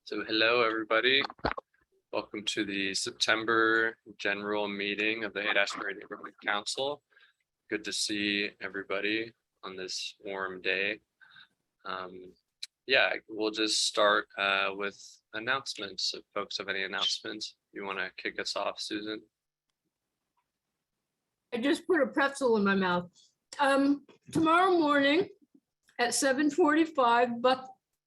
So hello, everybody. Welcome to the September general meeting of the Haight-Ashbury Neighborhood Council. Good to see everybody on this warm day. Yeah, we'll just start with announcements. If folks have any announcements, you want to kick us off, Susan? I just put a pretzel in my mouth. Tomorrow morning at 7:45,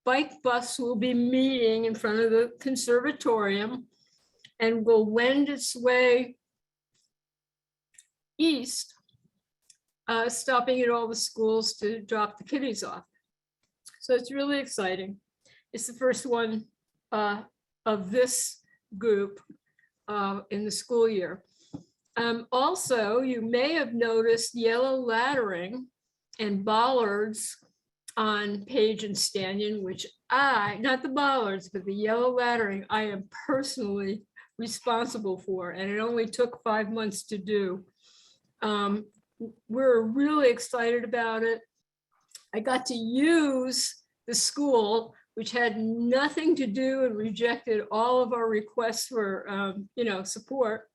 bike bus will be meeting in front of the conservatorium and will wend its way east, stopping at all the schools to drop the kiddies off. So it's really exciting. It's the first one of this group in the school year. Also, you may have noticed yellow laddering and bollards on Page and Stanton, which not the bollards, but the yellow laddering, I am personally responsible for, and it only took 5 months to do. We're really excited about it. I got to use the school, which had nothing to do and rejected all of our requests for support,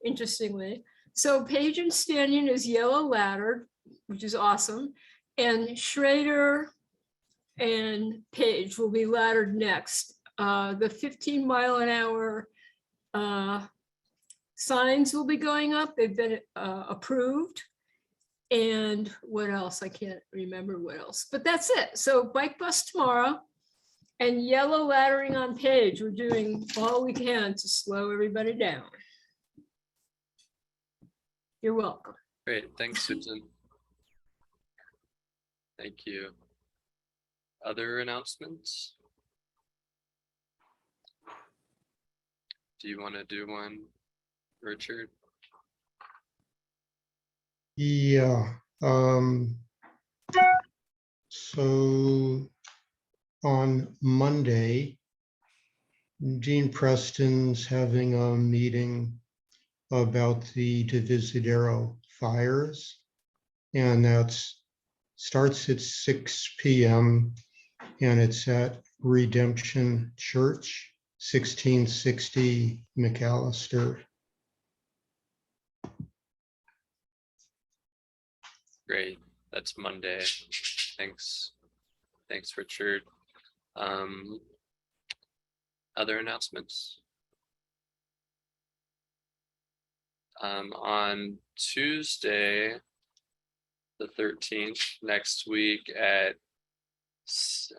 interestingly. So Page and Stanton is yellow laddered, which is awesome. And Schrader and Page will be laddered next. The 15-mile-an-hour signs will be going up. They've been approved. And what else? I can't remember what else, but that's it. So bike bus tomorrow and yellow laddering on Page. We're doing all we can to slow everybody down. You're welcome. Great, thanks, Susan. Thank you. Other announcements? Do you want to do one, Richard? Yeah. So on Monday, Gene Preston's having a meeting about the Divisadero fires, and that's starts at 6 p.m. and it's at Redemption Church, 1660 McAllister. Great, that's Monday. Thanks, Richard. Other announcements? On Tuesday, the 13th, next week at 6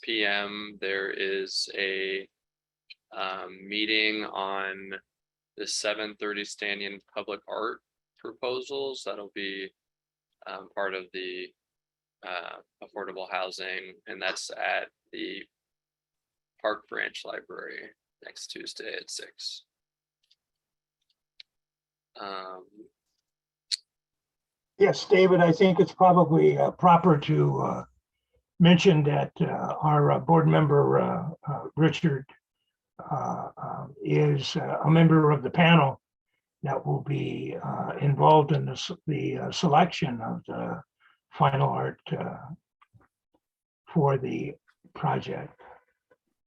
p.m. there is a meeting on the 730 Stanton public art proposals. That'll be part of the affordable housing, and that's at the Park Branch Library next Tuesday at 6. Yes, David, I think it's probably proper to mention that our board member, Richard, is a member of the panel that will be involved in the selection of the final art for the project.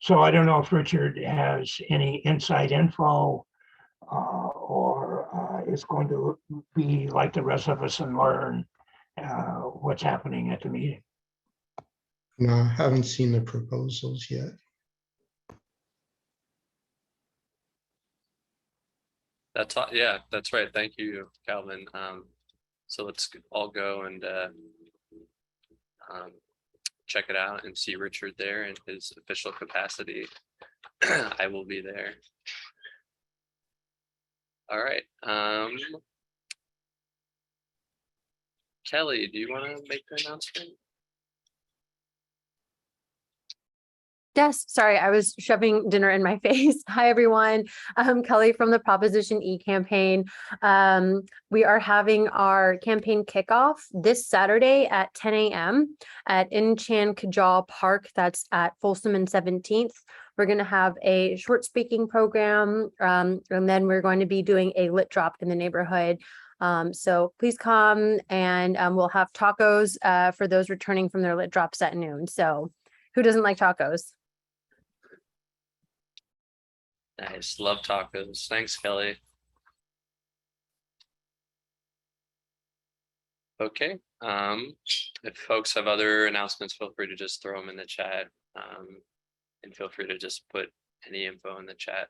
So I don't know if Richard has any inside info or is going to be like the rest of us and learn what's happening at the meeting. No, I haven't seen the proposals yet. That's all, yeah, that's right. Thank you, Calvin. So let's all go and check it out and see Richard there in his official capacity. I will be there. All right. Kelly, do you want to make the announcement? Yes, sorry, I was shoving dinner in my face. Hi, everyone. I'm Kelly from the Proposition E campaign. We are having our campaign kickoff this Saturday at 10 a.m. at Inchan Kajal Park. That's at Folsom and 17th. We're going to have a short speaking program, and then we're going to be doing a lit drop in the neighborhood. So please come, and we'll have tacos for those returning from their lit drops at noon. So who doesn't like tacos? Nice. Love tacos. Thanks, Kelly. Okay. If folks have other announcements, feel free to just throw them in the chat. And feel free to just put any info in the chat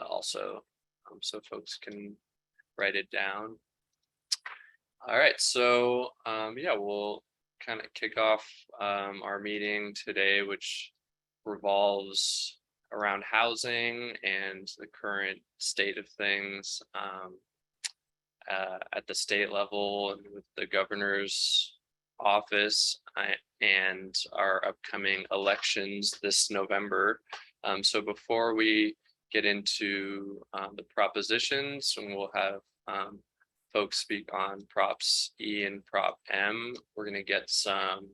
also, so folks can write it down. All right, so yeah, we'll kind of kick off our meeting today, which revolves around housing and the current state of things at the state level and with the governor's office and our upcoming elections this November. So before we get into the propositions, and we'll have folks speak on props E and prop M, we're going to get some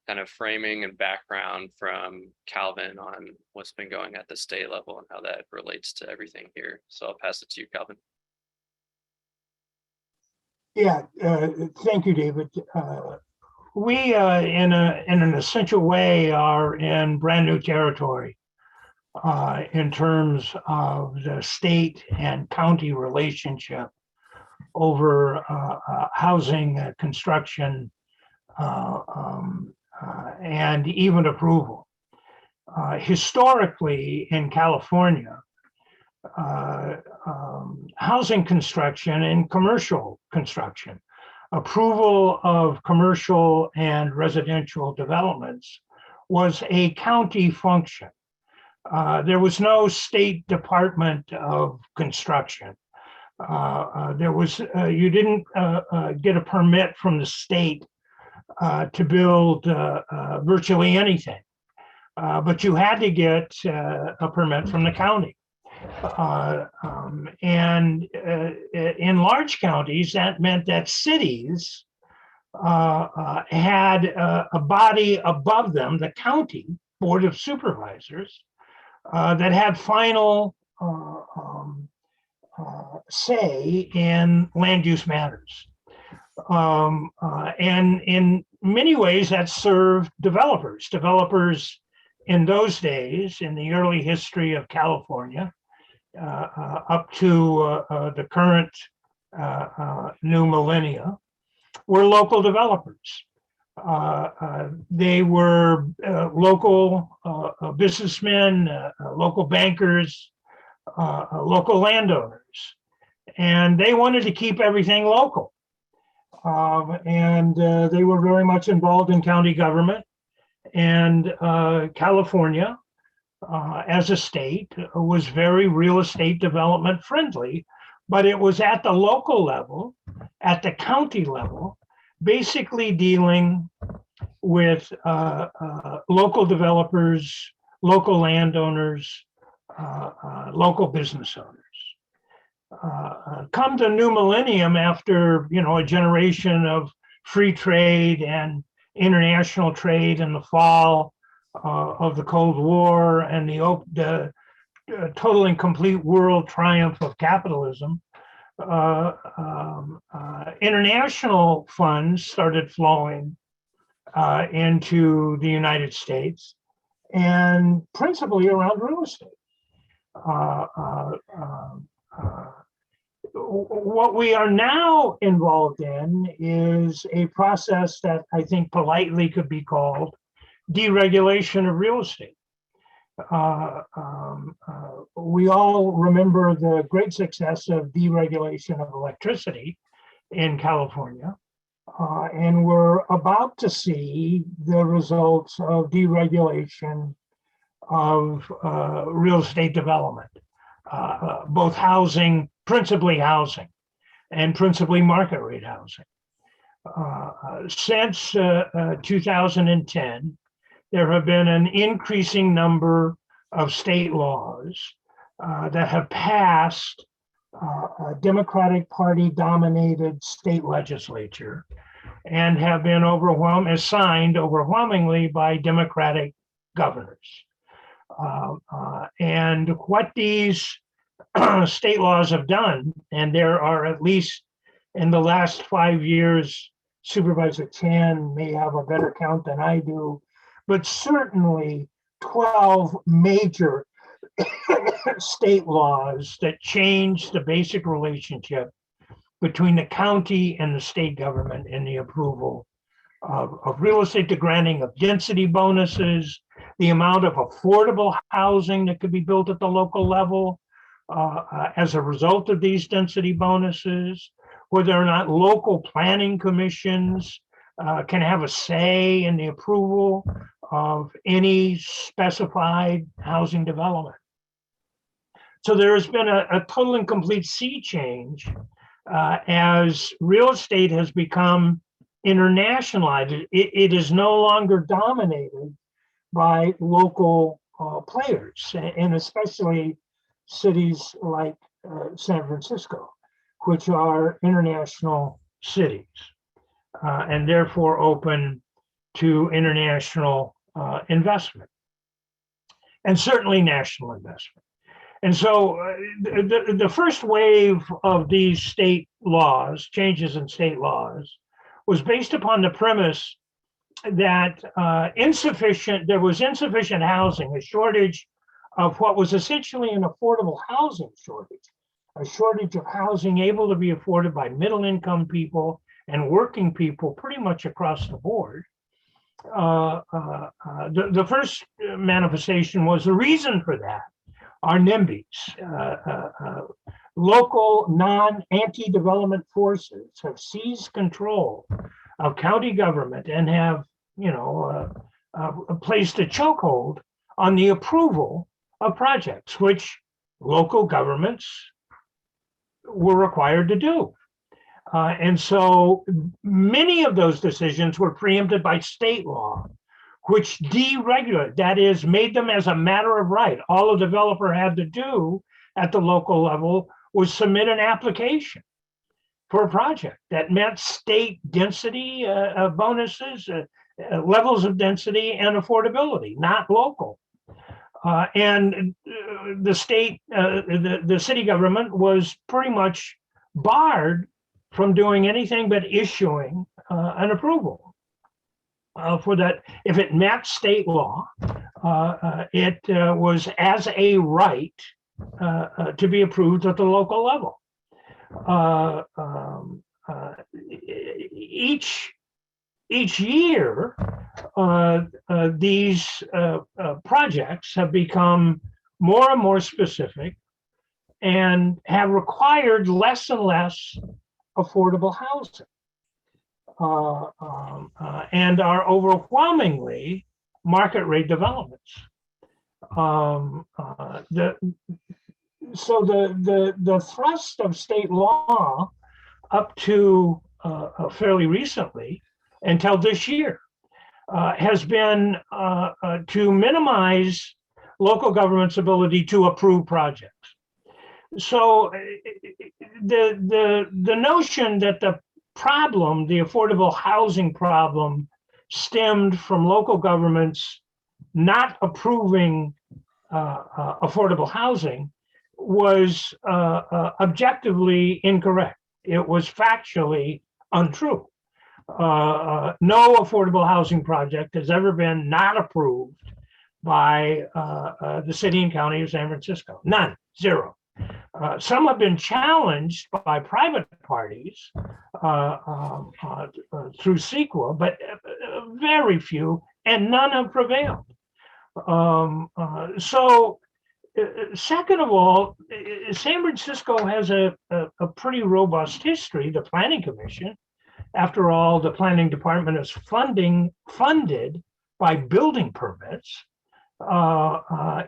kind of framing and background from Calvin on what's been going at the state level and how that relates to everything here. So I'll pass it to you, Calvin. Yeah, thank you, David. We, in an essential way, are in brand new territory in terms of the state and county relationship over housing construction and even approval. Historically, in California, housing construction and commercial construction, approval of commercial and residential developments was a county function. There was no state department of construction. You didn't get a permit from the state to build virtually anything, but you had to get a permit from the county. And in large counties, that meant that cities had a body above them, the county board of supervisors, that had final say in land use matters. And in many ways that served developers. Developers in those days, in the early history of California, up to the current new millennia, were local developers. They were local businessmen, local bankers, local landowners, and they wanted to keep everything local. And they were very much involved in county government. And California, as a state, was very real estate development friendly, but it was at the local level, at the county level, basically dealing with local developers, local landowners, local business owners. Come the new millennium, after a generation of free trade and international trade and the fall of the Cold War and the total and complete world triumph of capitalism, international funds started flowing into the United States, and principally around real estate. What we are now involved in is a process that I think politely could be called deregulation of real estate. We all remember the great success of deregulation of electricity in California, and we're about to see the results of deregulation of real estate development, both housing, principally housing, and principally market rate housing. Since 2010, there have been an increasing number of state laws that have passed a Democratic Party dominated state legislature and have been signed overwhelmingly by Democratic governors. And what these state laws have done, and there are at least in the last 5 years, Supervisor Chan may have a better count than I do, but certainly 12 major state laws that change the basic relationship between the county and the state government in the approval of real estate, the granting of density bonuses, the amount of affordable housing that could be built at the local level as a result of these density bonuses, whether or not local planning commissions can have a say in the approval of any specified housing development. So there has been a total and complete sea change as real estate has become internationalized. It is no longer dominated by local players, and especially cities like San Francisco, which are international cities and therefore open to international investment and certainly national investment. And so the first wave of these state laws, changes in state laws, was based upon the premise that there was insufficient housing, a shortage of what was essentially an affordable housing shortage, a shortage of housing able to be afforded by middle income people and working people pretty much across the board. The first manifestation was the reason for that are NIMBYs. Local anti-development forces have seized control of county government and have, placed a chokehold on the approval of projects, which local governments were required to do. And so many of those decisions were preempted by state law, which deregulated, that is, made them as a matter of right. All a developer had to do at the local level was submit an application for a project that met state density bonuses, levels of density and affordability, not local. And the state, the city government was pretty much barred from doing anything but issuing an approval for that. If it met state law, it was as a right to be approved at the local level. Each year, these projects have become more and more specific and have required less and less affordable housing and are overwhelmingly market rate developments. So the thrust of state law up to fairly recently until this year has been to minimize local government's ability to approve projects. So the notion that the problem, the affordable housing problem, stemmed from local governments not approving affordable housing was objectively incorrect. It was factually untrue. No affordable housing project has ever been not approved by the city and county of San Francisco. None, zero. Some have been challenged by private parties through CEQA, but very few, and none have prevailed. So, second of all, San Francisco has a pretty robust history. The Planning Commission, after all, the planning department is funded by building permits,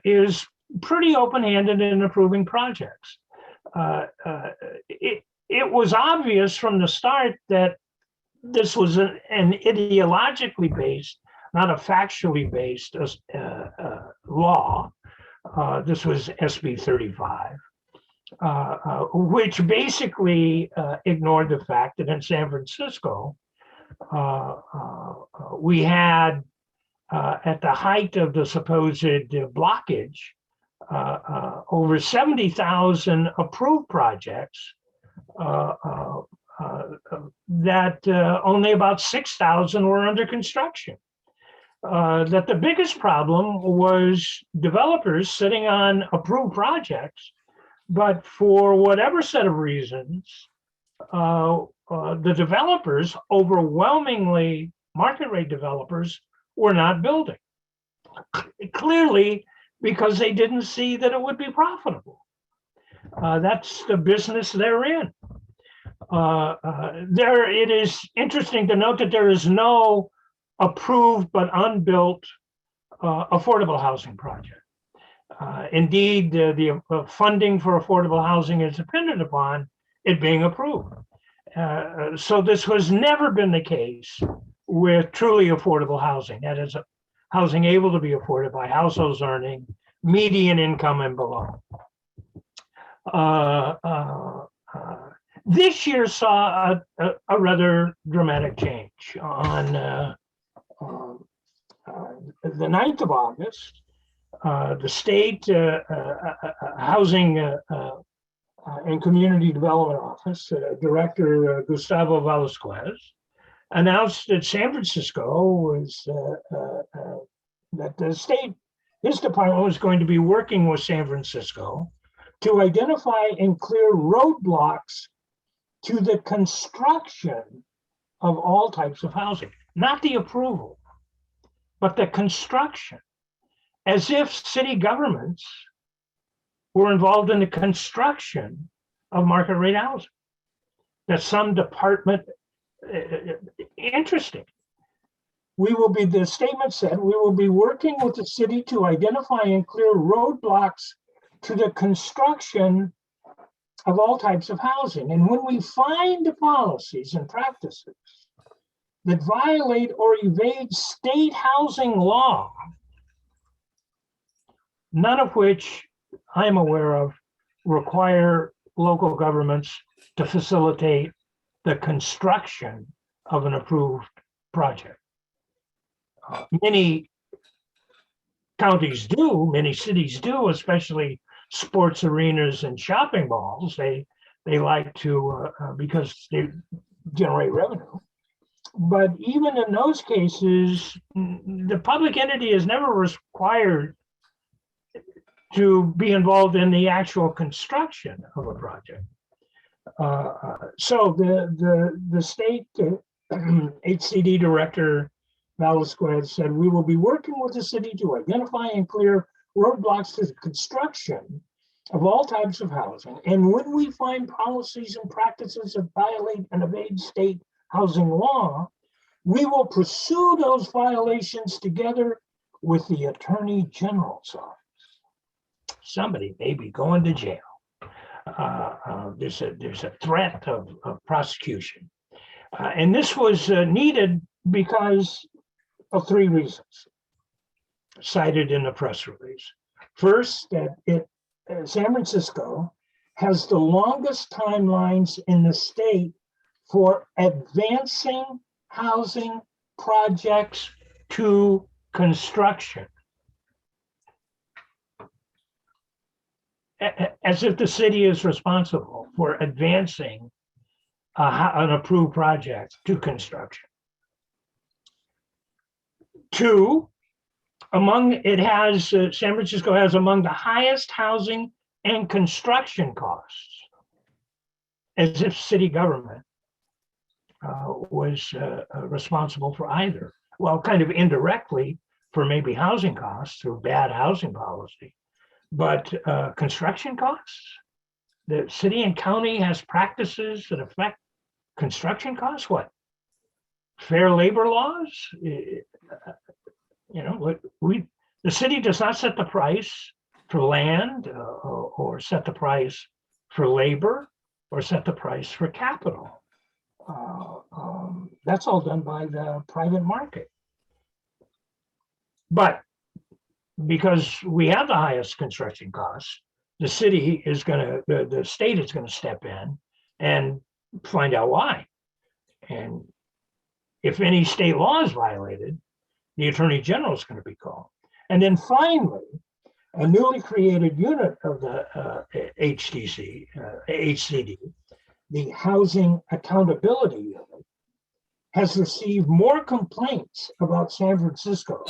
is pretty open-handed in approving projects. It was obvious from the start that this was an ideologically based, not a factually based law. This was SB 35, which basically ignored the fact that in San Francisco, we had, at the height of the supposed blockage, over 70,000 approved projects that only about 6,000 were under construction. that the biggest problem was developers sitting on approved projects, but for whatever set of reasons, the developers, overwhelmingly market rate developers, were not building. Clearly, because they didn't see that it would be profitable. That's the business they're in. It is interesting to note that there is no approved but unbuilt affordable housing project. Indeed, the funding for affordable housing is dependent upon it being approved. So this has never been the case with truly affordable housing. That is, housing able to be afforded by households earning median income and below. This year saw a rather dramatic change. On the 9th of August, the state Housing and Community Development Office Director Gustavo Velasquez announced that San Francisco was that the state, his department was going to be working with San Francisco to identify and clear roadblocks to the construction of all types of housing, not the approval, but the construction, as if city governments were involved in the construction of market rate housing. That some department, interesting. The statement said, we will be working with the city to identify and clear roadblocks to the construction of all types of housing. And when we find the policies and practices that violate or evade state housing law, none of which I'm aware of require local governments to facilitate the construction of an approved project. Many counties do, many cities do, especially sports arenas and shopping malls. They like to, because they generate revenue. But even in those cases, the public entity is never required to be involved in the actual construction of a project. So the state HCD director Velasquez said, we will be working with the city to identify and clear roadblocks to the construction of all types of housing. And when we find policies and practices that violate and evade state housing law, we will pursue those violations together with the Attorney General's office. Somebody may be going to jail. There's a threat of prosecution. And this was needed because of three reasons cited in the press release. First, that San Francisco has the longest timelines in the state for advancing housing projects to construction. As if the city is responsible for advancing an approved project to construction. Two, San Francisco has among the highest housing and construction costs, as if city government was responsible for either. Well, kind of indirectly for maybe housing costs through bad housing policy, but construction costs, the city and county has practices that affect construction costs. What? Fair labor laws? The city does not set the price for land or set the price for labor or set the price for capital. That's all done by the private market. But because we have the highest construction costs, the state is going to step in and find out why. And if any state law is violated, the Attorney General is going to be called. And then finally, a newly created unit of the HCD, the Housing Accountability Unit, has received more complaints about San Francisco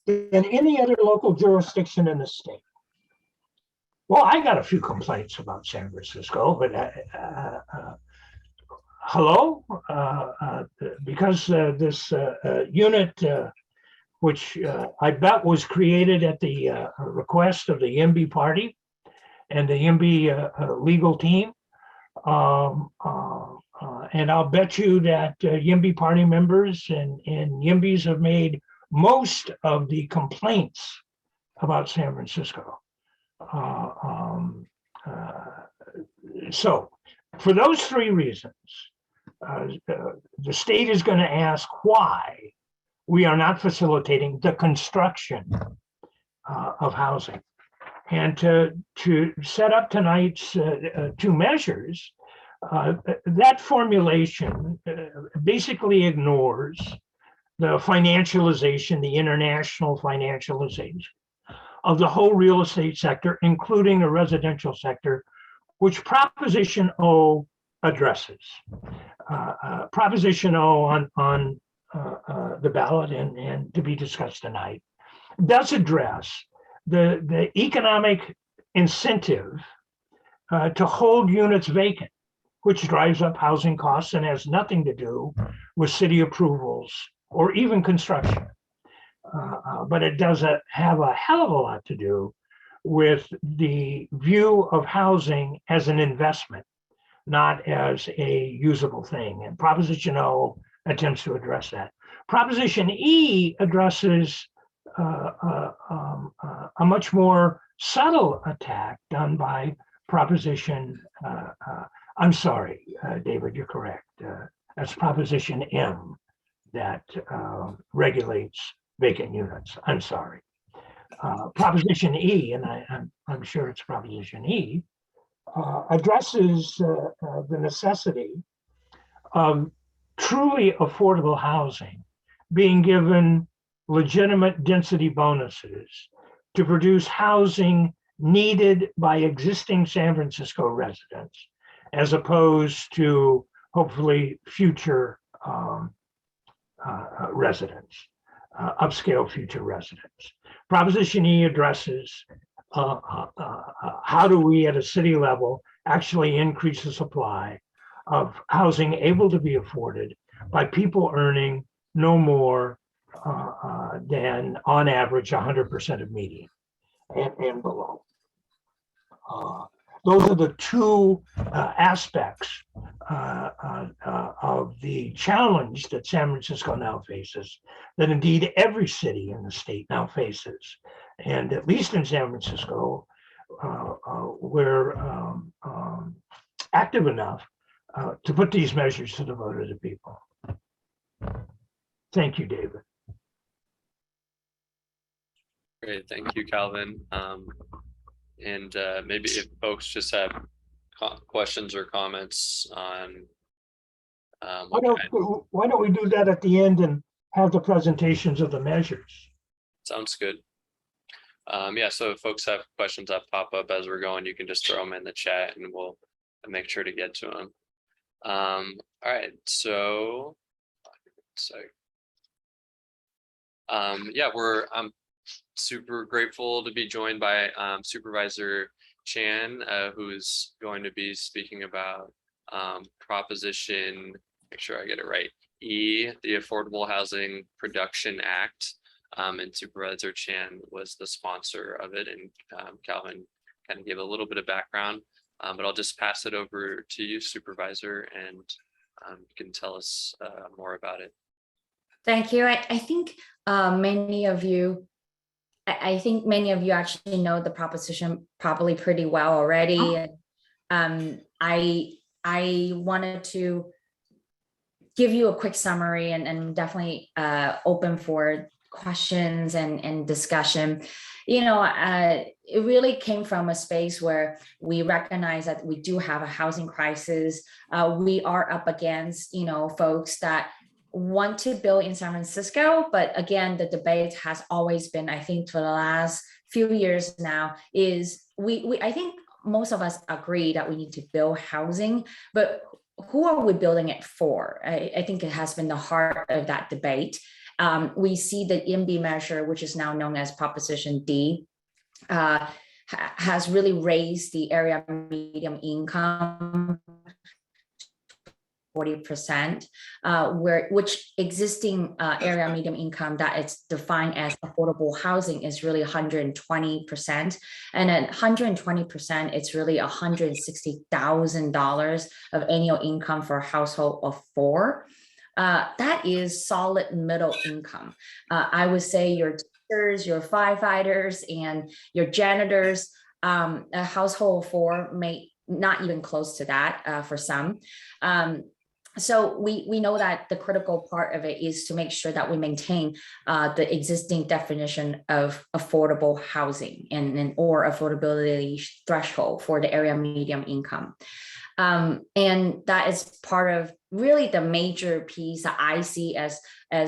than any other local jurisdiction in the state. Well, I got a few complaints about San Francisco, but hello, because this unit, which I bet was created at the request of the YIMBY party and the YIMBY legal team. And I'll bet you that YIMBY party members and YIMBYs have made most of the complaints about San Francisco. So for those three reasons, the state is going to ask why we are not facilitating the construction of housing. And to set up tonight's two measures, that formulation basically ignores the financialization, the international financialization of the whole real estate sector, including the residential sector, which Proposition O addresses. Proposition O on the ballot and to be discussed tonight does address the economic incentive to hold units vacant, which drives up housing costs and has nothing to do with city approvals or even construction. But it does have a hell of a lot to do with the view of housing as an investment, not as a usable thing. And Proposition O attempts to address that. Proposition E addresses a much more subtle attack done by Proposition, I'm sorry, David, you're correct. That's Proposition M that regulates vacant units. I'm sorry. Proposition E, and I'm sure it's Proposition E, addresses the necessity of truly affordable housing being given legitimate density bonuses to produce housing needed by existing San Francisco residents, as opposed to hopefully future residents, upscale future residents. Proposition E addresses how do we at a city level actually increase the supply of housing able to be afforded by people earning no more than on average 100% of median and below. Those are the two aspects of the challenge that San Francisco now faces, that indeed every city in the state now faces. And at least in San Francisco, we're active enough to put these measures to the vote of the people. Thank you, David. Great, thank you, Calvin. And maybe if folks just have questions or comments on. Why don't we do that at the end and have the presentations of the measures? Sounds good. Yeah, so if folks have questions that pop up as we're going, you can just throw them in the chat and we'll make sure to get to them. All right, so yeah, I'm super grateful to be joined by Supervisor Chan, who is going to be speaking about Proposition, make sure I get it right, E, the Affordable Housing Production Act. And Supervisor Chan was the sponsor of it, and Calvin kind of gave a little bit of background, but I'll just pass it over to you, Supervisor, and you can tell us more about it. Thank you. I think many of you actually know the proposition probably pretty well already. I wanted to give you a quick summary and definitely open for questions and discussion. You know, it really came from a space where we recognize that we do have a housing crisis. We are up against, folks that want to build in San Francisco, but again, the debate has always been, I think, for the last few years now, is I think most of us agree that we need to build housing, but who are we building it for? I think it has been the heart of that debate. We see the IMB measure, which is now known as Proposition D, has really raised the area median income 40%, which existing area median income that it's defined as affordable housing is really 120%. And at 120%, it's really $160,000 of annual income for a household of 4. That is solid middle income. I would say your teachers, your firefighters, and your janitors, a household of 4 may not even close to that for some. So we know that the critical part of it is to make sure that we maintain the existing definition of affordable housing or affordability threshold for the area median income. And that is part of really the major piece that I see as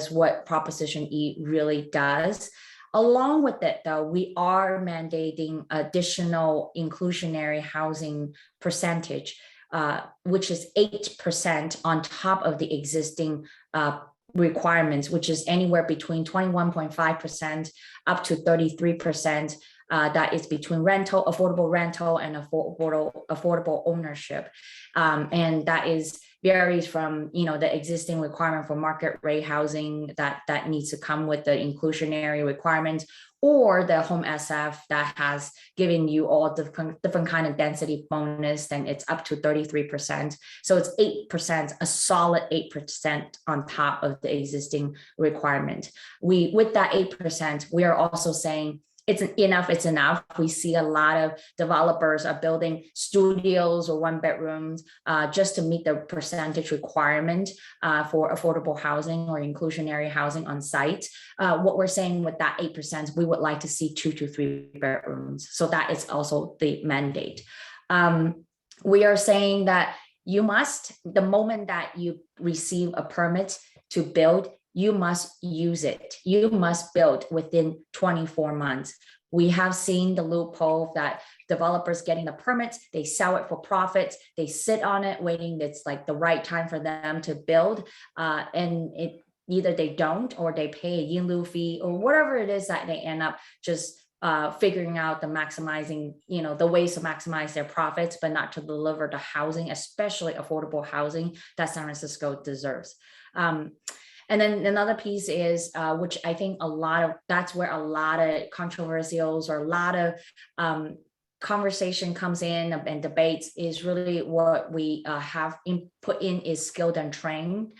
what Proposition E really does. Along with it, though, we are mandating additional inclusionary housing percentage, which is 8% on top of the existing requirements, which is anywhere between 21.5% up to 33%. That is between affordable rental and affordable ownership. And that varies from, the existing requirement for market rate housing that needs to come with the inclusionary requirements, or the home SF that has given you all different kind of density bonus, then it's up to 33%. So it's 8%, a solid 8% on top of the existing requirement. With that 8%, we are also saying it's enough. We see a lot of developers are building studios or 1-bedrooms just to meet the percentage requirement for affordable housing or inclusionary housing on site. What we're saying with that 8%, we would like to see 2 to 3 bedrooms. So that is also the mandate. We are saying that the moment that you receive a permit to build, you must use it. You must build within 24 months. We have seen the loophole that developers getting the permits, they sell it for profits, they sit on it waiting. It's like the right time for them to build. And either they don't, or they pay a in lieu fee, or whatever it is that they end up just figuring out the maximizing, the ways to maximize their profits, but not to deliver the housing, especially affordable housing that San Francisco deserves. And then another piece is, which I think that's where a lot of controversials or a lot of conversation comes in and debates, is really what we have put in is skilled and trained.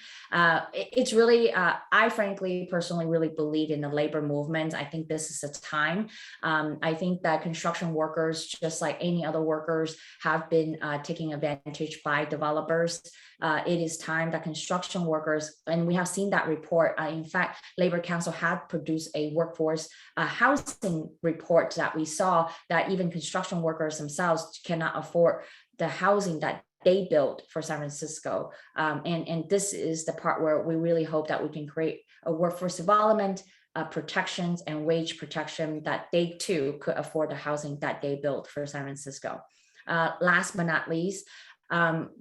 It's really, I frankly, personally really believe in the labor movement. I think this is a time. I think that construction workers, just like any other workers, have been taken advantage by developers. It is time that construction workers, and we have seen that report. In fact, Labor Council had produced a workforce housing report that we saw that even construction workers themselves cannot afford the housing that they built for San Francisco. And this is the part where we really hope that we can create a workforce development protections and wage protection that they too could afford the housing that they built for San Francisco. Last but not least,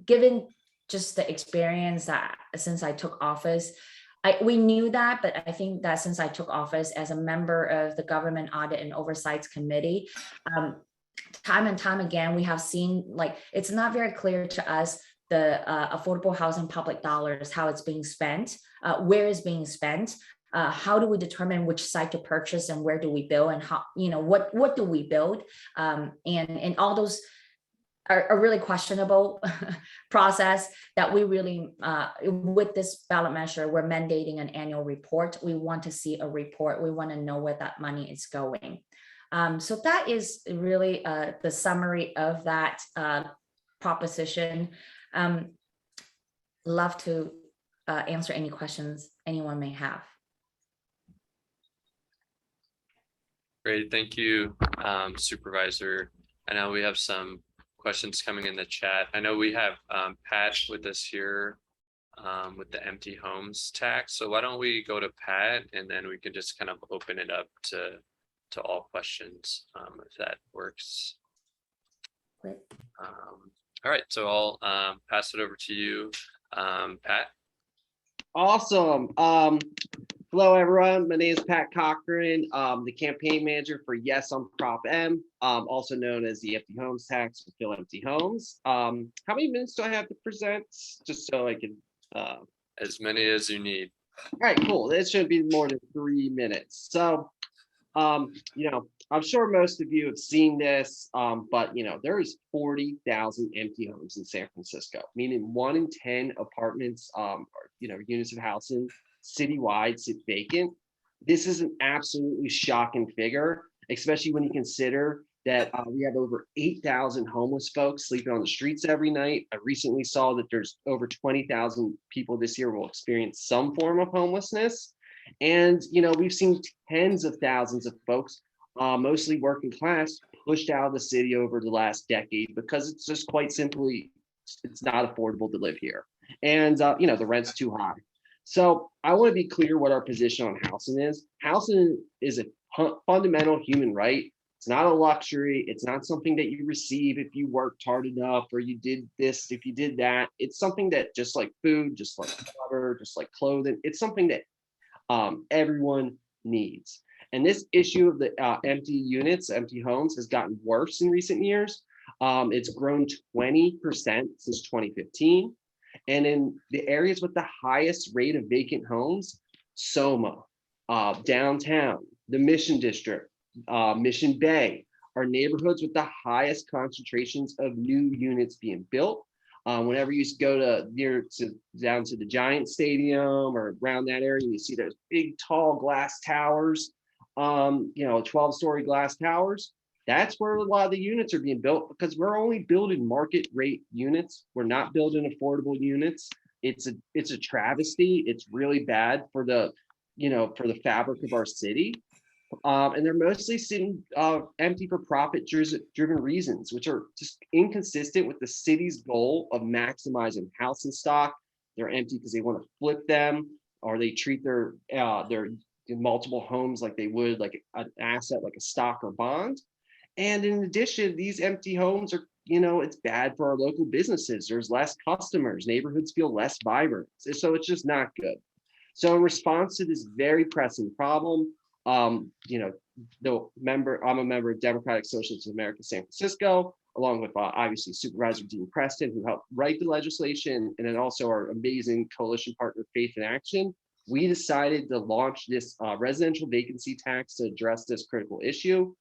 given just the experience that since I took office, we knew that, but I think that since I took office as a member of the Government Audit and Oversight Committee, time and time again, we have seen it's not very clear to us the affordable housing public dollars, how it's being spent, where it's being spent. How do we determine which site to purchase and where do we build, and how, what do we build? And all those are a really questionable process that we really, with this ballot measure, we're mandating an annual report. We want to see a report. We want to know where that money is going. So that is really the summary of that proposition. Love to answer any questions anyone may have. Great, thank you, Supervisor. I know we have some questions coming in the chat. I know we have Pat with us here with the empty homes tax. So why don't we go to Pat, and then we can just kind of open it up to all questions, if that works. Great. All right, so I'll pass it over to you, Pat. Awesome. Hello, everyone. My name is Pat Cochran, the campaign manager for Yes on Prop M, also known as the Empty Homes Tax or Fill Empty Homes. How many minutes do I have to present? Just so I can. As many as you need. All right, cool. It shouldn't be more than 3 minutes. So, I'm sure most of you have seen this, but there is 40,000 empty homes in San Francisco, meaning 1 in 10 apartments, or units of housing citywide sit vacant. This is an absolutely shocking figure, especially when you consider that we have over 8,000 homeless folks sleeping on the streets every night. I recently saw that there's over 20,000 people this year will experience some form of homelessness. And, we've seen tens of thousands of folks, mostly working class, pushed out of the city over the last decade because it's just quite simply, it's not affordable to live here. And, the rent's too high. So I want to be clear what our position on housing is. Housing is a fundamental human right. It's not a luxury. It's not something that you receive if you worked hard enough or you did this, if you did that. It's something that just like food, just like water, just like clothing, it's something that everyone needs. And this issue of the empty units, empty homes has gotten worse in recent years. It's grown 20% since 2015. And in the areas with the highest rate of vacant homes, Soma, downtown, the Mission District, Mission Bay, are neighborhoods with the highest concentrations of new units being built. Whenever you go down to the Giant Stadium or around that area, you see those big, tall glass towers, 12-story glass towers. That's where a lot of the units are being built because we're only building market rate units. We're not building affordable units. It's a travesty. It's really bad for the fabric of our city. And they're mostly sitting empty for profit driven reasons, which are just inconsistent with the city's goal of maximizing housing stock. They're empty because they want to flip them, or they treat their multiple homes like they would like an asset, like a stock or bond. And in addition, these empty homes are, it's bad for our local businesses. There's less customers, neighborhoods feel less vibrant. So it's just not good. So in response to this very pressing problem, I'm a member of Democratic Socialists of America, San Francisco, along with obviously Supervisor Dean Preston, who helped write the legislation, and then also our amazing coalition partner, Faith in Action. We decided to launch this residential vacancy tax to address this critical issue.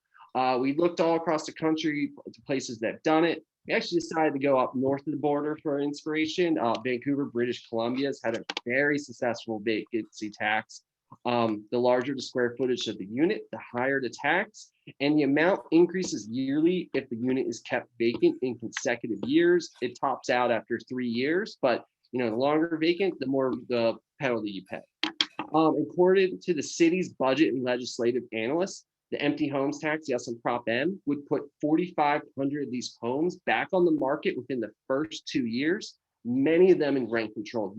We looked all across the country to places that have done it. We actually decided to go up north of the border for inspiration. Vancouver, British Columbia has had a very successful vacancy tax. The larger the square footage of the unit, the higher the tax, and the amount increases yearly if the unit is kept vacant in consecutive years. It tops out after 3 years, but the longer vacant, the more the penalty you pay. According to the city's budget and legislative analysts, the empty homes tax, yes, on Prop M, would put 4,500 of these homes back on the market within the first 2 years, many of them in rent-controlled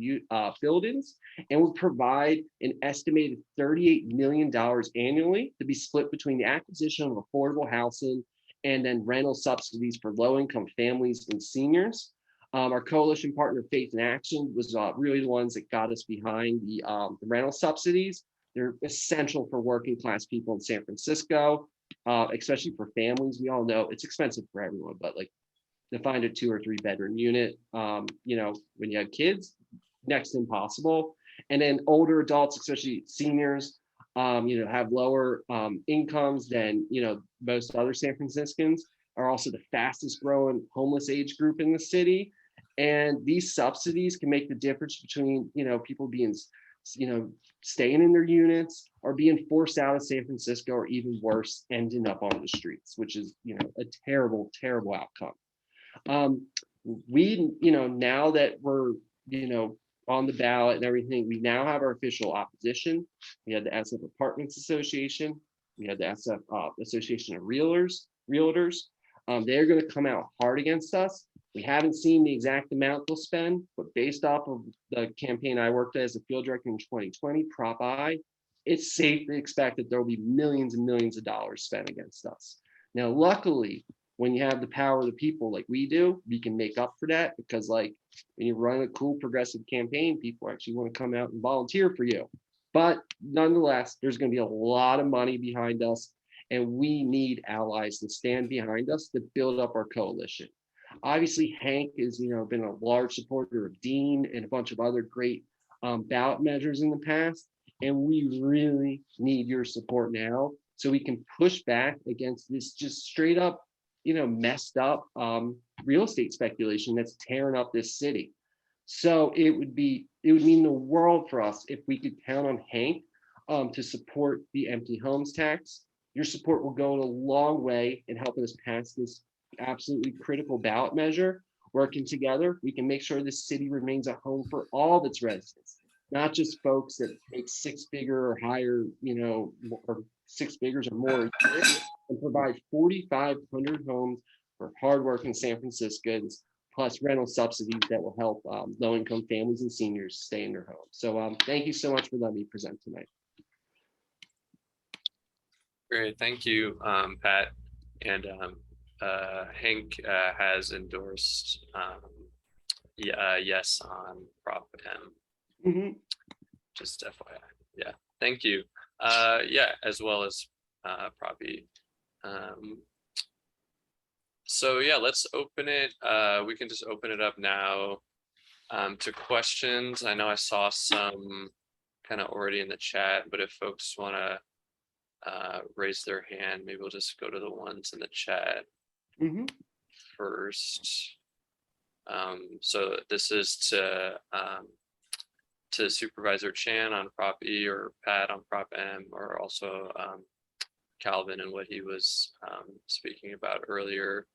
buildings, and would provide an estimated $38 million annually to be split between the acquisition of affordable housing and then rental subsidies for low-income families and seniors. Our coalition partner, Faith in Action, was really the ones that got us behind the rental subsidies. They're essential for working class people in San Francisco, especially for families. We all know it's expensive for everyone, but like to find a 2 or 3 bedroom unit, when you have kids, next to impossible. And then older adults, especially seniors, have lower incomes than most other San Franciscans, are also the fastest growing homeless age group in the city. And these subsidies can make the difference between people being staying in their units or being forced out of San Francisco, or even worse, ending up on the streets, which is a terrible, terrible outcome. We now that we're on the ballot and everything, we now have our official opposition. We had the SF Apartments Association, we had the SF Association of Realtors. They're going to come out hard against us. We haven't seen the exact amount they'll spend, but based off of the campaign I worked as a field director in 2020, Prop I, it's safe to expect that there will be millions and millions of dollars spent against us. Now, luckily, when you have the power of the people like we do, we can make up for that, because like when you run a cool progressive campaign, people actually want to come out and volunteer for you. But nonetheless, there's going to be a lot of money behind us, and we need allies to stand behind us to build up our coalition. Obviously, Hank has been a large supporter of Dean and a bunch of other great ballot measures in the past, and we really need your support now so we can push back against this just straight up, messed up real estate speculation that's tearing up this city. So it would mean the world for us if we could count on Hank to support the empty homes tax. Your support will go a long way in helping us pass this absolutely critical ballot measure. Working together, we can make sure this city remains a home for all of its residents, not just folks that make six-figure or higher, or six figures or more a year, and provide 4,500 homes for hardworking San Franciscans, plus rental subsidies that will help low-income families and seniors stay in their homes. So thank you so much for letting me present tonight. Great, thank you, Pat. And Hank has endorsed yes on Prop M. Just FYI. Yeah, thank you. Yeah, as well as Prop E. So yeah, let's open it. We can just open it up now to questions. I know I saw some kind of already in the chat, but if folks want to raise their hand, maybe we'll just go to the ones in the chat first. So this is to Supervisor Chan on Prop E, or Pat on Prop M, or also Calvin and what he was speaking about earlier.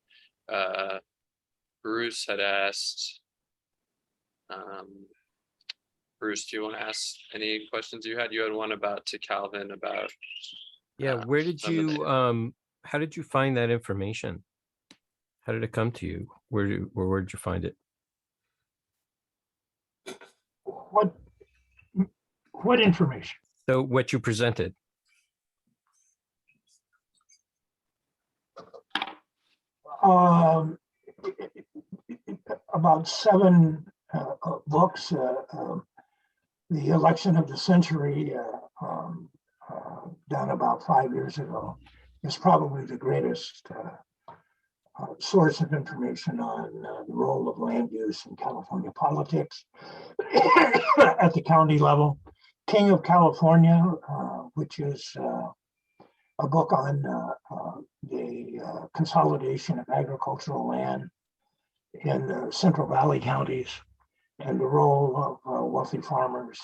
Bruce had asked, Bruce, do you want to ask any questions you had? You had one about to Calvin about. Yeah, where did you how did you find that information? How did it come to you? Where did you find it? What information? So what you presented. About 7 books. The election of the century, done about 5 years ago, is probably the greatest source of information on the role of land use in California politics at the county level. King of California, which is a book on the consolidation of agricultural land in the Central Valley counties and the role of wealthy farmers,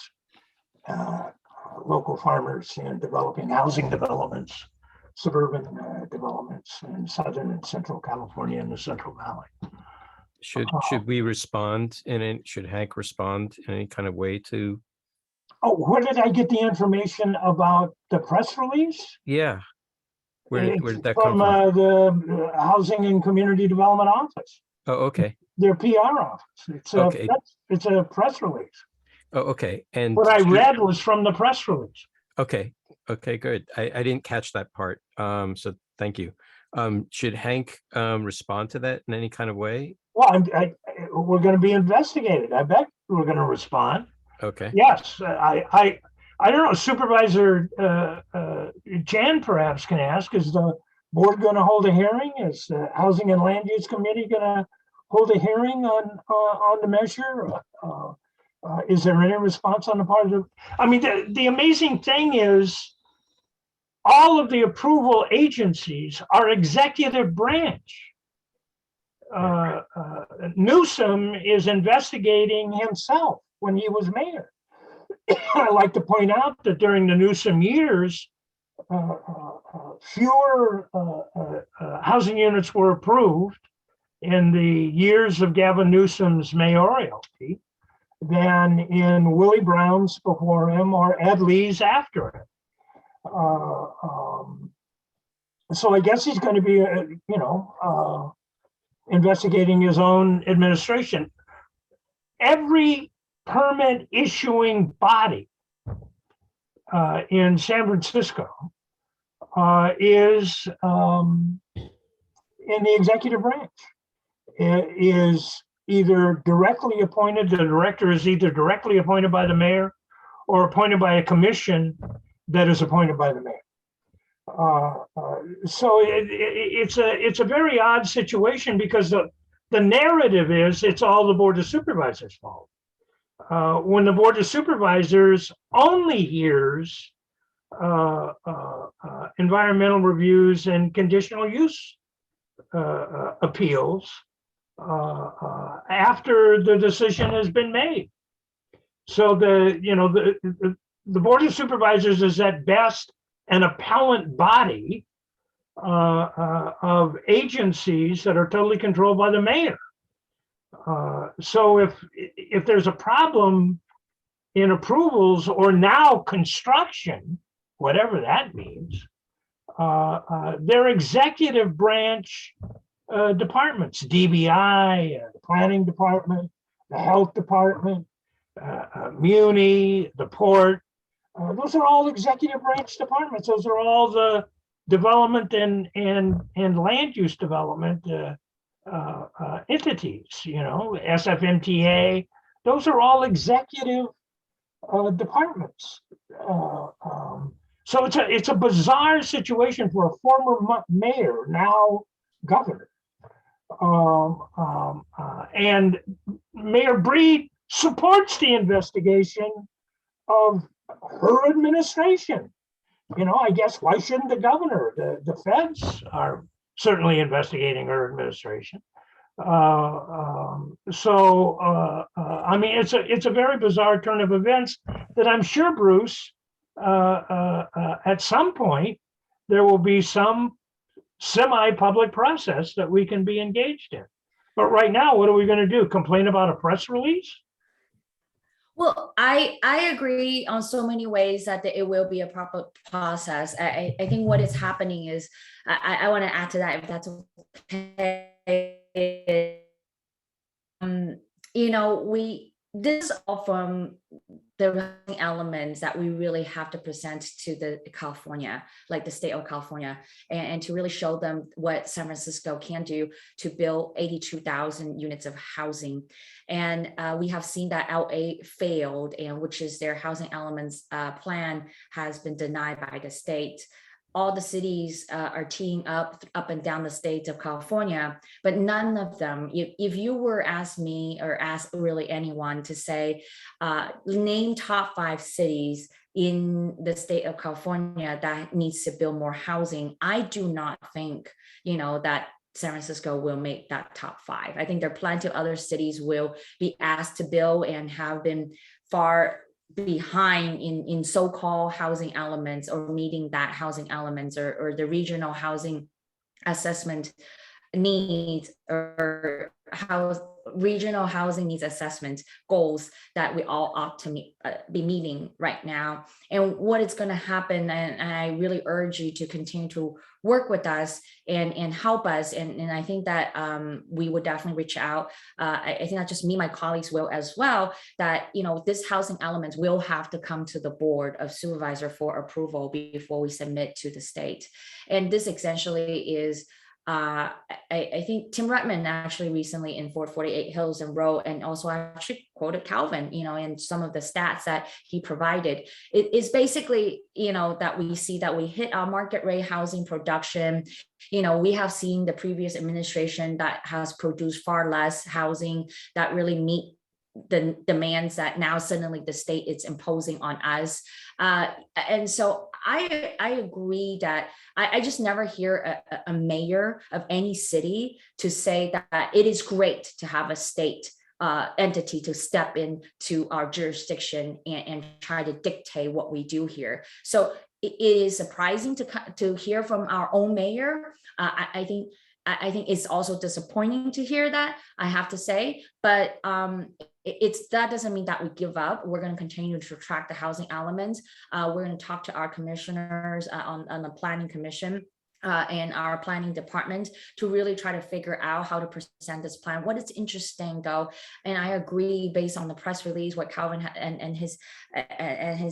local farmers in developing housing developments, suburban developments in Southern and Central California and the Central Valley. Should we respond should Hank respond in any kind of way to? Oh, where did I get the information about the press release? Yeah. Where did that come from? The Housing and Community Development Office. Oh, okay. Their PR office. It's okay. It's a press release. Oh, okay. And what I read was from the press release. Okay. Okay, good. I didn't catch that part. So thank you. Should Hank respond to that in any kind of way? Well, we're going to be investigated. I bet we're going to respond. Okay. Yes, I don't know. Supervisor Jan perhaps can ask: is the board going to hold a hearing? Is the Housing and Land Use Committee going to hold a hearing on the measure? Is there any response on the part of the? I mean, the amazing thing is, all of the approval agencies are executive branch. Newsom is investigating himself when he was mayor. I like to point out that during the Newsom years, fewer housing units were approved in the years of Gavin Newsom's mayoralty than in Willie Brown's before him or Ed Lee's after him. So I guess he's going to be, investigating his own administration. Every permit issuing body in San Francisco is in the executive branch is either directly appointed, the director is either directly appointed by the mayor or appointed by a commission that is appointed by the mayor. So it's a very odd situation because the narrative is it's all the Board of Supervisors' fault. When the Board of Supervisors only hears environmental reviews and conditional use appeals after the decision has been made. So the Board of Supervisors is at best an appellate body of agencies that are totally controlled by the mayor. So if there's a problem in approvals or now construction, whatever that means, they're executive branch departments, DBI, the planning department, the health department, Muni, the port. Those are all executive branch departments. Those are all the development and land use development entities, SFMTA. Those are all executive departments. So it's a bizarre situation for a former mayor, now governor. And Mayor Breed supports the investigation of her administration. I guess why shouldn't the governor? The feds are certainly investigating her administration. I mean, it's a very bizarre turn of events that I'm sure, Bruce, at some point, there will be some semi-public process that we can be engaged in. But right now, what are we going to do? Complain about a press release? Well, I agree on so many ways that it will be a proper process. I think what is happening is, I want to add to that, if that's okay. This is all from the elements that we really have to present to the California, like the state of California, and to really show them what San Francisco can do to build 82,000 units of housing. And we have seen that LA failed, and which is their housing elements plan has been denied by the state. All the cities are teeing up and down the state of California, but none of them, if you were ask me or ask really anyone to say, name top 5 cities in the state of California that needs to build more housing, I do not think, that San Francisco will make that top 5. I think there are plenty of other cities will be asked to build and have been far behind in so-called housing elements or meeting that housing elements or the regional housing assessment needs or regional housing needs assessment goals that we all ought to be meeting right now. And what is going to happen, and I really urge you to continue to work with us and help us. And I think that we would definitely reach out. I think not just me, my colleagues will as well, that, this housing element will have to come to the Board of Supervisor for approval before we submit to the state. And this essentially is, I think Tim Rutman actually recently in 448 Hills and wrote, and also actually quoted Calvin, in some of the stats that he provided. It is basically, that we see that we hit our market rate housing production. We have seen the previous administration that has produced far less housing that really meet the demands that now suddenly the state is imposing on us. And so I agree that I just never hear a mayor of any city to say that it is great to have a state entity to step into our jurisdiction and try to dictate what we do here. So it is surprising to hear from our own mayor. I think it's also disappointing to hear that, I have to say, but that doesn't mean that we give up. We're going to continue to track the housing elements. We're going to talk to our commissioners on the planning commission in our planning department to really try to figure out how to present this plan. What is interesting though, and I agree based on the press release, what Calvin and his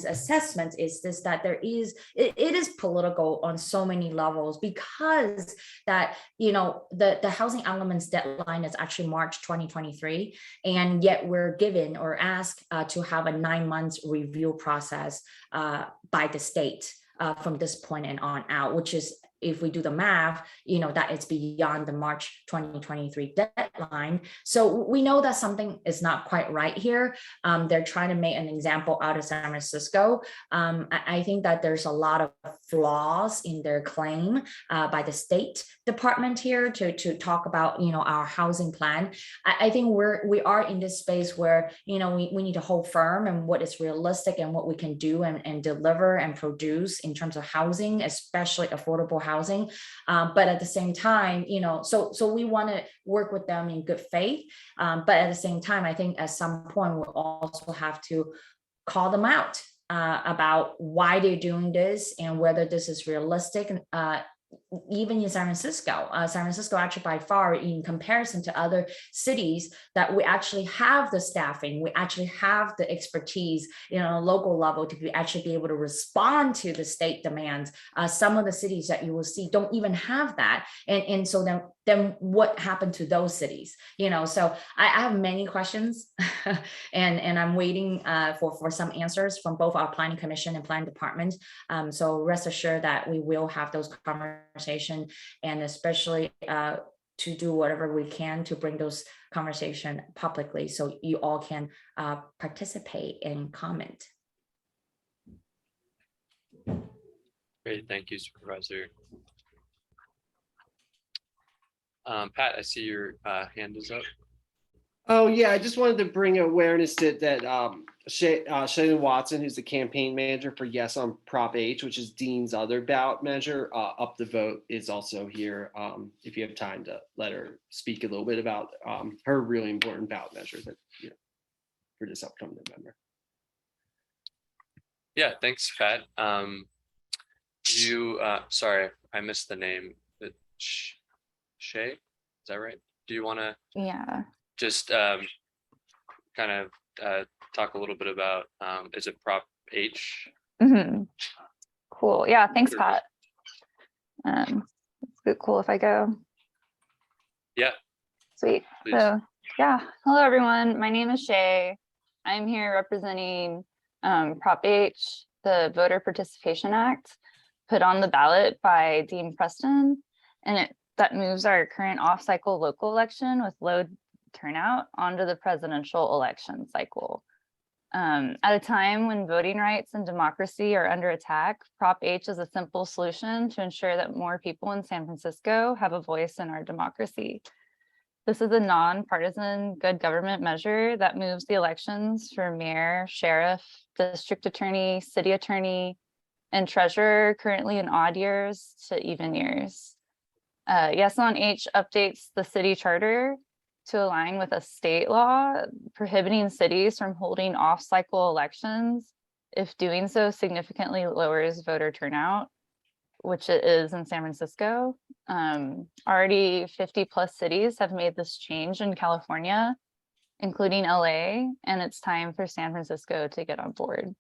assessment is this, that it is political on so many levels, because that, you know, the housing elements deadline is actually March 2023, and yet we're given or asked to have a 9 months review process by the state from this point and on out, which is, if we do the math, you know, that it's beyond the March 2023 deadline. So we know that something is not quite right here. They're trying to make an example out of San Francisco. I think that there's a lot of flaws in their claim by the State Department here to talk about, you know, our housing plan. I think we are in this space where, you know, we need to hold firm and what is realistic and what we can do and deliver and produce in terms of housing, especially affordable housing. But at the same time, you know, so we want to work with them in good faith. But at the same time, I think at some point we'll also have to call them out about why they're doing this and whether this is realistic. Even in San Francisco actually by far, in comparison to other cities, that we actually have the staffing, we actually have the expertise, you know, local level to actually be able to respond to the state demands. Some of the cities that you will see don't even have that, and so then what happened to those cities? You know, so I have many questions, and I'm waiting for some answers from both our planning commission and planning department. So rest assured that we will have those conversation, and especially to do whatever we can to bring those conversation publicly so you all can participate and comment. Great, thank you, Supervisor. Pat, I see your hand is up. Oh yeah, I just wanted to bring awareness that Shaylin Watson, who's the campaign manager for Yes on Prop H, which is Dean's other ballot measure, Up the Vote, is also here. If you have time to let her speak a little bit about her really important ballot measure that, you know, for this upcoming November. Yeah, thanks, Pat. Sorry, I missed the name. Shay, is that right? Do you want to? Yeah. Just kind of talk a little bit about, is it Prop H? Mm-hmm. Cool. Yeah, thanks, Sure. Pat. It's cool if I go. Yeah. Sweet. Please. So yeah, hello everyone. My name is Shay. I'm here representing Prop H, the Voter Participation Act, put on the ballot by Dean Preston, and that moves our current off-cycle local election with low turnout onto the presidential election cycle. At a time when voting rights and democracy are under attack, Prop H is a simple solution to ensure that more people in San Francisco have a voice in our democracy. This is a nonpartisan good government measure that moves the elections for mayor, sheriff, district attorney, city attorney, and treasurer currently in odd years to even years. Yes on H updates the city charter to align with a state law prohibiting cities from holding off-cycle elections if doing so significantly lowers voter turnout, which it is in San Francisco. Already 50+ cities have made this change in California, including LA, and it's time for San Francisco to get on board.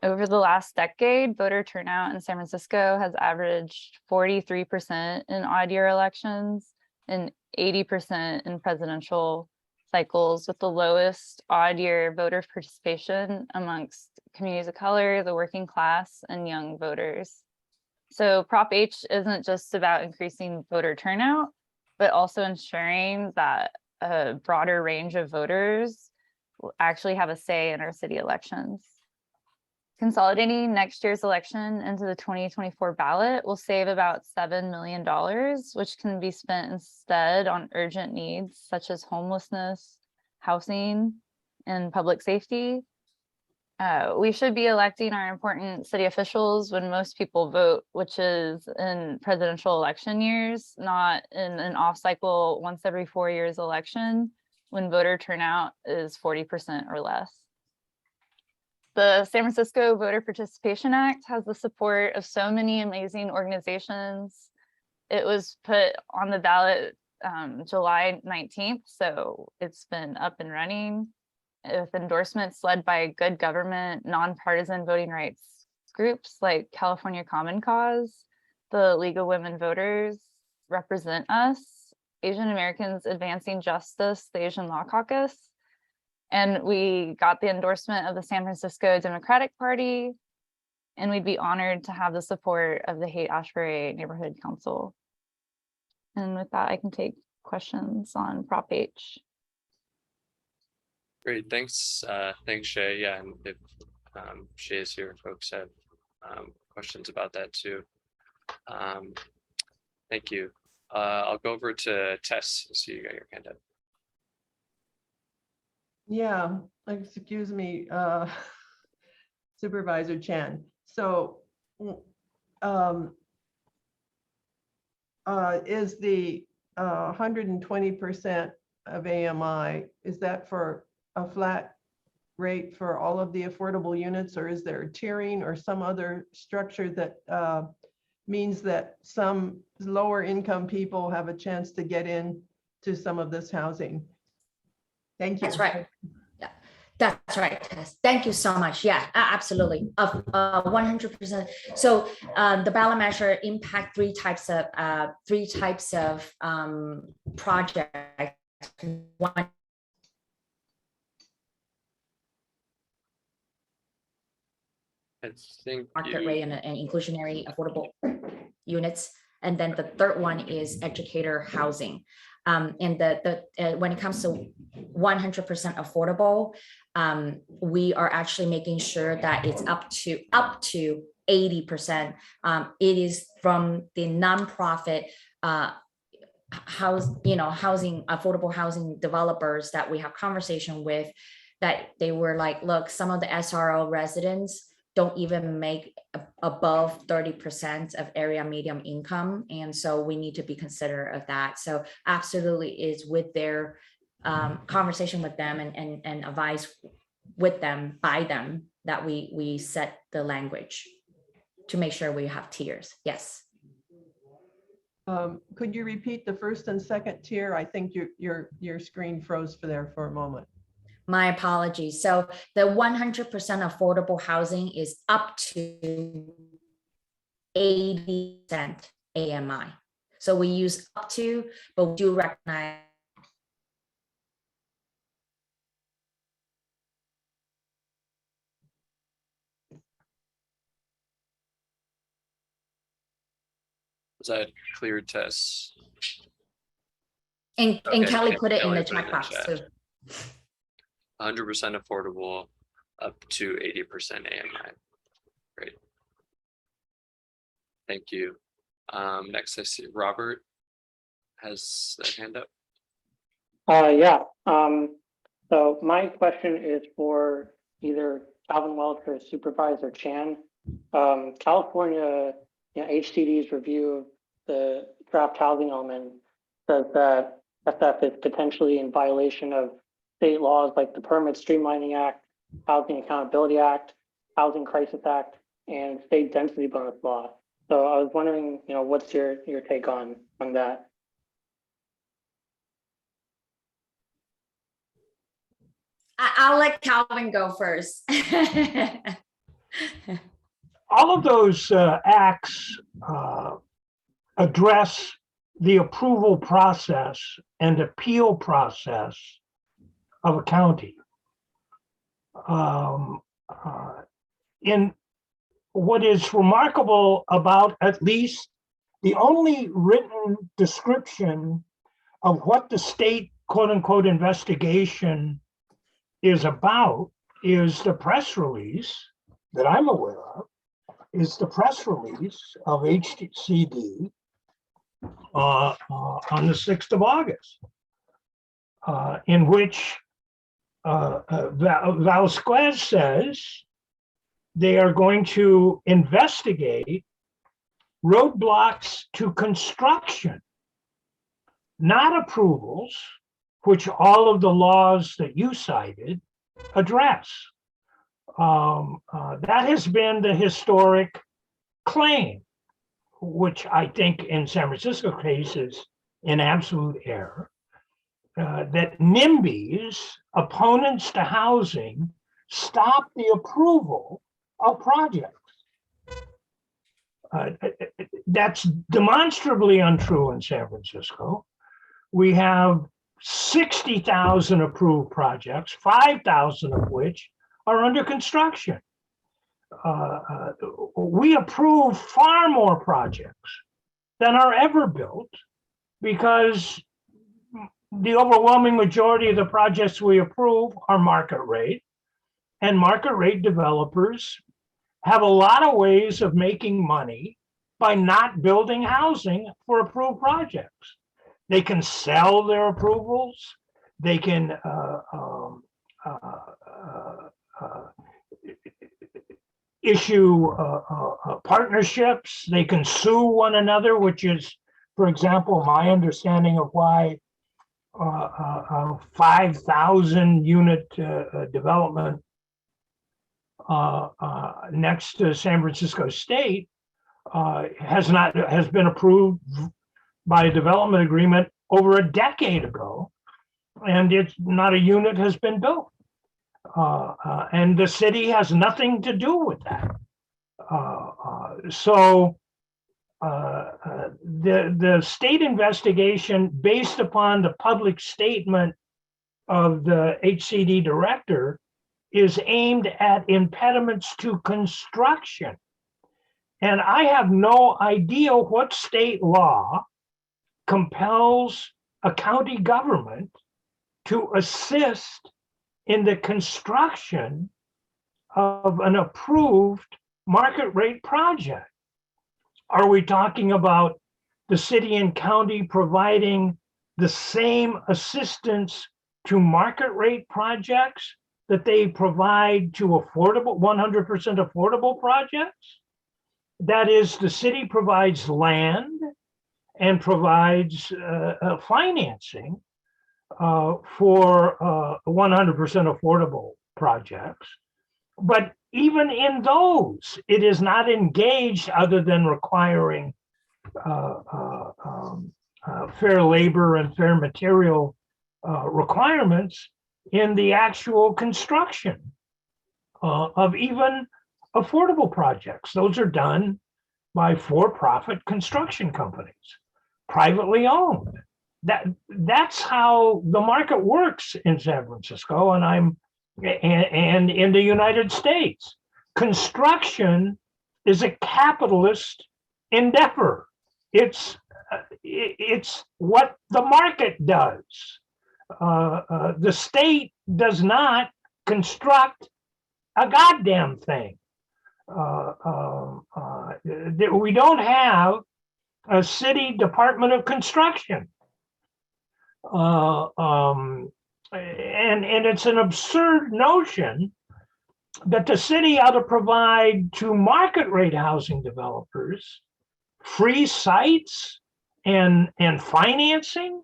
Over the last decade, voter turnout in San Francisco has averaged 43% in odd year elections and 80% in presidential cycles, with the lowest odd year voter participation amongst communities of color, the working class, and young voters. So Prop H isn't just about increasing voter turnout, but also ensuring that a broader range of voters will actually have a say in our city elections. Consolidating next year's election into the 2024 ballot will save about $7 million, which can be spent instead on urgent needs such as homelessness, housing, and public safety. We should be electing our important city officials when most people vote, which is in presidential election years, not in an off-cycle once every 4 years election when voter turnout is 40% or less. the San Francisco Voter Participation Act has the support of so many amazing organizations. It was put on the ballot July 19th, so it's been up and running with endorsements led by good government, nonpartisan voting rights groups like California Common Cause, the League of Women Voters, Represent Us, Asian Americans Advancing Justice, the Asian Law Caucus, and we got the endorsement of the San Francisco Democratic Party, and we'd be honored to have the support of the Haight-Ashbury Neighborhood Council. And with that, I can take questions on Prop H. Great, thanks, thanks Shay. Yeah, and if Shay is here, folks have questions about that too. Thank you. I'll go over to Tess. I see you got your hand up. Yeah, excuse me, Supervisor Chan. So is the 120% of AMI, is that for a flat rate for all of the affordable units, or is there tiering or some other structure that means that some lower income people have a chance to get in to some of this housing? Thank you. That's right. Yeah, that's right. Tess. Thank you so much. Yeah, absolutely. Of 100%. So the ballot measure impact three types of projects. One, I think market rate and inclusionary affordable units. And then the third one is educator housing. And when it comes to 100% affordable, we are actually making sure that it's up to 80%. It is from the nonprofit housing, affordable housing developers that we have conversation with, that they were like, look, some of the SRO residents don't even make above 30% of area median income. And so we need to be considerate of that. So absolutely is with their conversation with them and advice with them, by them, that we set the language to make sure we have tiers. Yes. Could you repeat the first and second tier? I think your screen froze for a moment. My apologies. So the 100% affordable housing is up to 80% AMI. So we use up to, but we do recognize was that clear, Tess? and Okay, Kelly put it in Kelly the put it in chat the box chat. too. 100% affordable up to 80% AMI. Great. Thank you. Next I see Robert has that hand up. Yeah. So my question is for either Calvin Welch or Supervisor Chan. California, HCD's review of the draft housing element says that SF is potentially in violation of state laws like the Permit Streamlining Act, Housing Accountability Act, Housing Crisis Act, and state density bonus law. So I was wondering, what's your take on that? I'll let Calvin go first. All of those acts address the approval process and appeal process of a county. In what is remarkable about at least the only written description of what the state quote unquote investigation is about is the press release that I'm aware of, is the press release of HCD on the 6th of August, in which Vasquez says they are going to investigate roadblocks to construction, not approvals, which all of the laws that you cited address. That has been the historic claim, which I think in San Francisco case is in absolute error, that NIMBYs, opponents to housing, stop the approval of projects. That's demonstrably untrue in San Francisco. We have 60,000 approved projects, 5,000 of which are under construction. We approve far more projects than are ever built because the overwhelming majority of the projects we approve are market rate, and market rate developers have a lot of ways of making money by not building housing for approved projects. They can sell their approvals. They can issue partnerships. They can sue one another, which is, for example, my understanding of why 5,000 unit development next to San Francisco State has been approved by a development agreement over a decade ago, and it's not a unit has been built. And the city has nothing to do with that. So the state investigation, based upon the public statement of the HCD director, is aimed at impediments to construction. And I have no idea what state law compels a county government to assist in the construction of an approved market rate project. Are we talking about the city and county providing the same assistance to market rate projects that they provide to affordable, 100% affordable projects? That is, the city provides land and provides financing for 100% affordable projects. But even in those, it is not engaged other than requiring fair labor and fair material requirements in the actual construction of even affordable projects. Those are done by for-profit construction companies, privately owned. That's how the market works in San Francisco, and in the United States. Construction is a capitalist endeavor. It's what the market does. The state does not construct a goddamn thing. We don't have a city Department of Construction. And it's an absurd notion that the city ought to provide to market rate housing developers free sites and financing,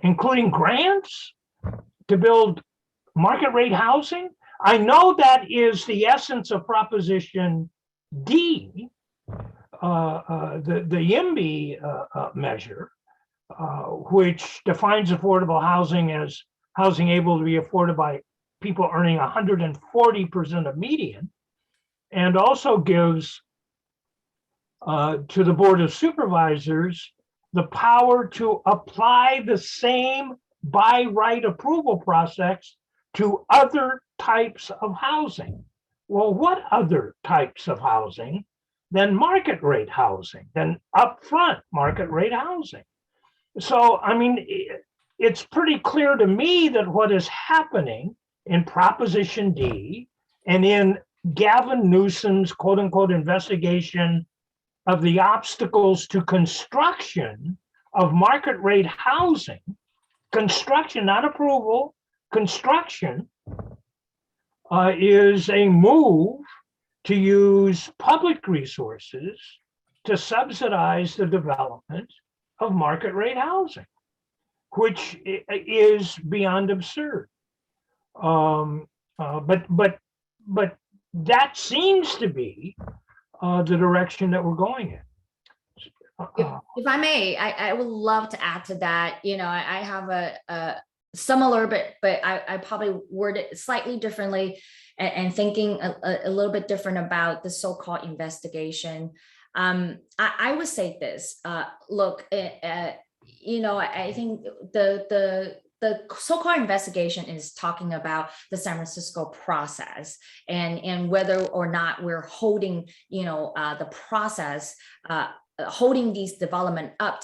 including grants to build market rate housing. I know that is the essence of Proposition D, the YIMBY measure, which defines affordable housing as housing able to be afforded by people earning 140% of median, and also gives to the Board of Supervisors the power to apply the same by right approval process to other types of housing. Well, what other types of housing than market rate housing, than upfront market rate housing? So, I mean, it's pretty clear to me that what is happening in Proposition D and in Gavin Newsom's quote unquote investigation of the obstacles to construction of market rate housing, construction, not approval, construction, is a move to use public resources to subsidize the development of market rate housing, which is beyond absurd. But but that seems to be the direction that we're going in. If I may, I would love to add to that. You know, I have a similar, but I probably word it slightly differently and thinking a little bit different about the so-called investigation. I would say this, look, you know, I think the so-called investigation is talking about the San Francisco process and whether or not we're holding, you know, the process, holding these development up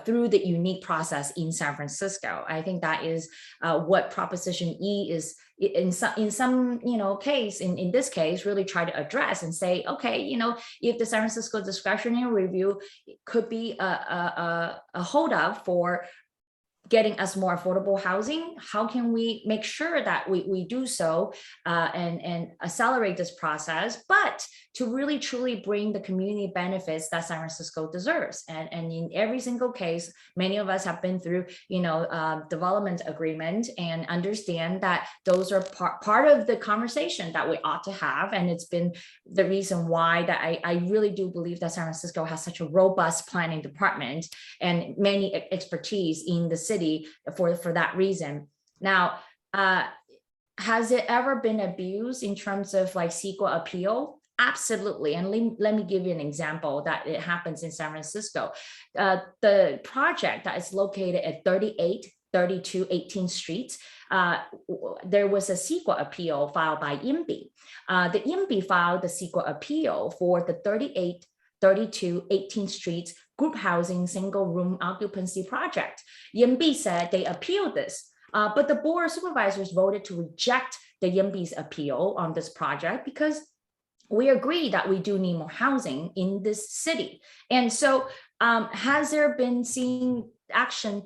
through the unique process in San Francisco. I think that is what Proposition E is in some you know case in this case really try to address and say, okay, you know, if the San Francisco discretionary review could be a holdup for getting us more affordable housing, how can we make sure that we do so and accelerate this process, but to really truly bring the community benefits that San Francisco deserves. And in every single case, many of us have been through, you know, development agreement and understand that those are part of the conversation that we ought to have. And it's been the reason why that I really do believe that San Francisco has such a robust planning department and many expertise in the city for that reason. Now, has it ever been abused in terms of like CEQA appeal? Absolutely. And let me give you an example that it happens in San Francisco. The project that is located at 3832 18th Street, there was a CEQA appeal filed by INBI. The INBI filed the CEQA appeal for the 3832 18th Street group housing single room occupancy project. INBI said they appealed this, but the board of supervisors voted to reject the INBI's appeal on this project because we agree that we do need more housing in this city. And so has there been seen action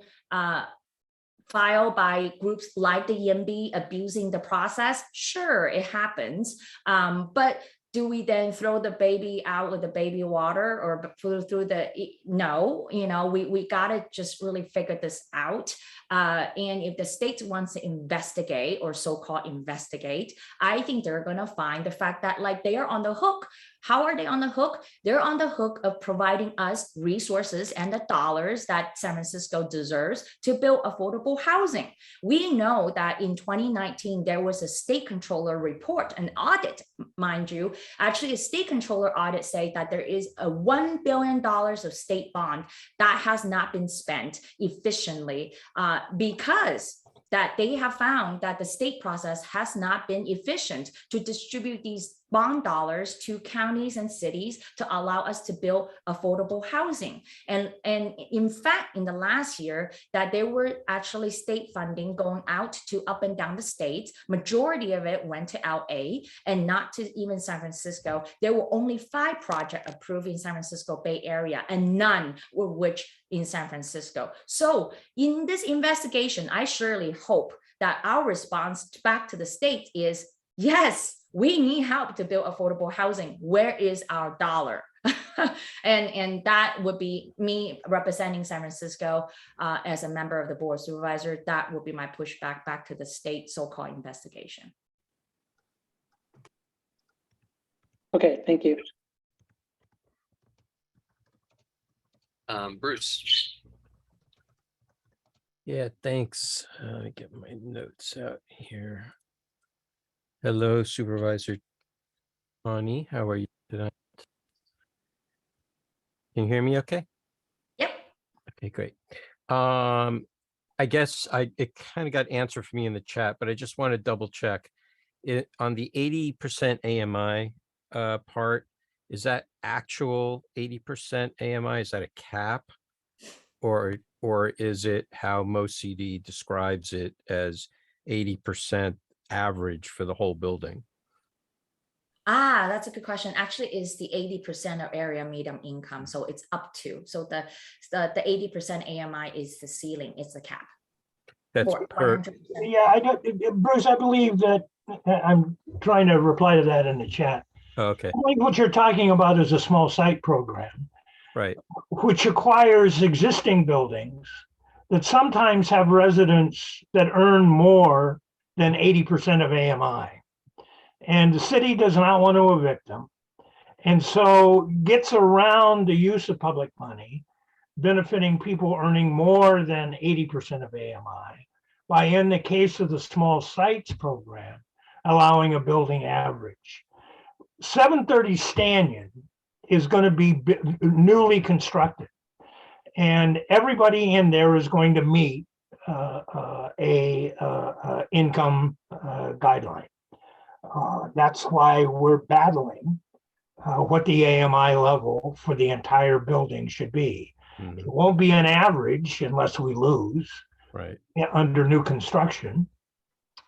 filed by groups like the INBI abusing the process? Sure, it happens. But do we then throw the baby out with the baby water or through the, no, you know, we gotta just really figure this out. And if the state wants to investigate or so-called investigate, I think they're gonna find the fact that like they are on the hook. How are they on the hook? They're on the hook of providing us resources and the dollars that San Francisco deserves to build affordable housing. We know that in 2019, there was a state controller report, an audit, mind you. Actually, a state controller audit say that there is a $1 billion of state bond that has not been spent efficiently because that they have found that the state process has not been efficient to distribute these bond dollars to counties and cities to allow us to build affordable housing. And in fact, in the last year, that there were actually state funding going out to up and down the states. Majority of it went to LA and not to even San Francisco. There were only 5 projects approved in San Francisco Bay Area and none were which in San Francisco. So in this investigation, I surely hope that our response back to the state is, yes, we need help to build affordable housing. Where is our dollar? and that would be me representing San Francisco as a member of the board of supervisors. That would be my pushback back to the state so-called investigation. Okay, thank you. Bruce. Yeah, thanks. Let me get my notes out here. Hello, Supervisor Tawny. How are you tonight? Can you hear me okay? Yep. Okay, great. I guess it kind of got answered for me in the chat, but I just want to double check it on the 80% AMI part. Is that actual 80% AMI? Is that a cap? Or is it how most CD describes it as 80% average for the whole building? That's a good question. Actually, is the 80% of area median income. So it's up to. So the 80% AMI is the ceiling, it's the cap. That's per. 100%. Yeah, I don't, Bruce, I believe that I'm trying to reply to that in the chat. Okay, I believe what you're talking about is a small site program, right. which acquires existing buildings that sometimes have residents that earn more than 80% of AMI. and the city does not want to evict them. And so gets around the use of public money, benefiting people earning more than 80% of AMI by, in the case of the small sites program, allowing a building average. 730 Stanton is going to be newly constructed, and everybody in there is going to meet a income guideline. That's why we're battling what the AMI level for the entire building should be. It won't be an average unless we lose. Right. Under new construction.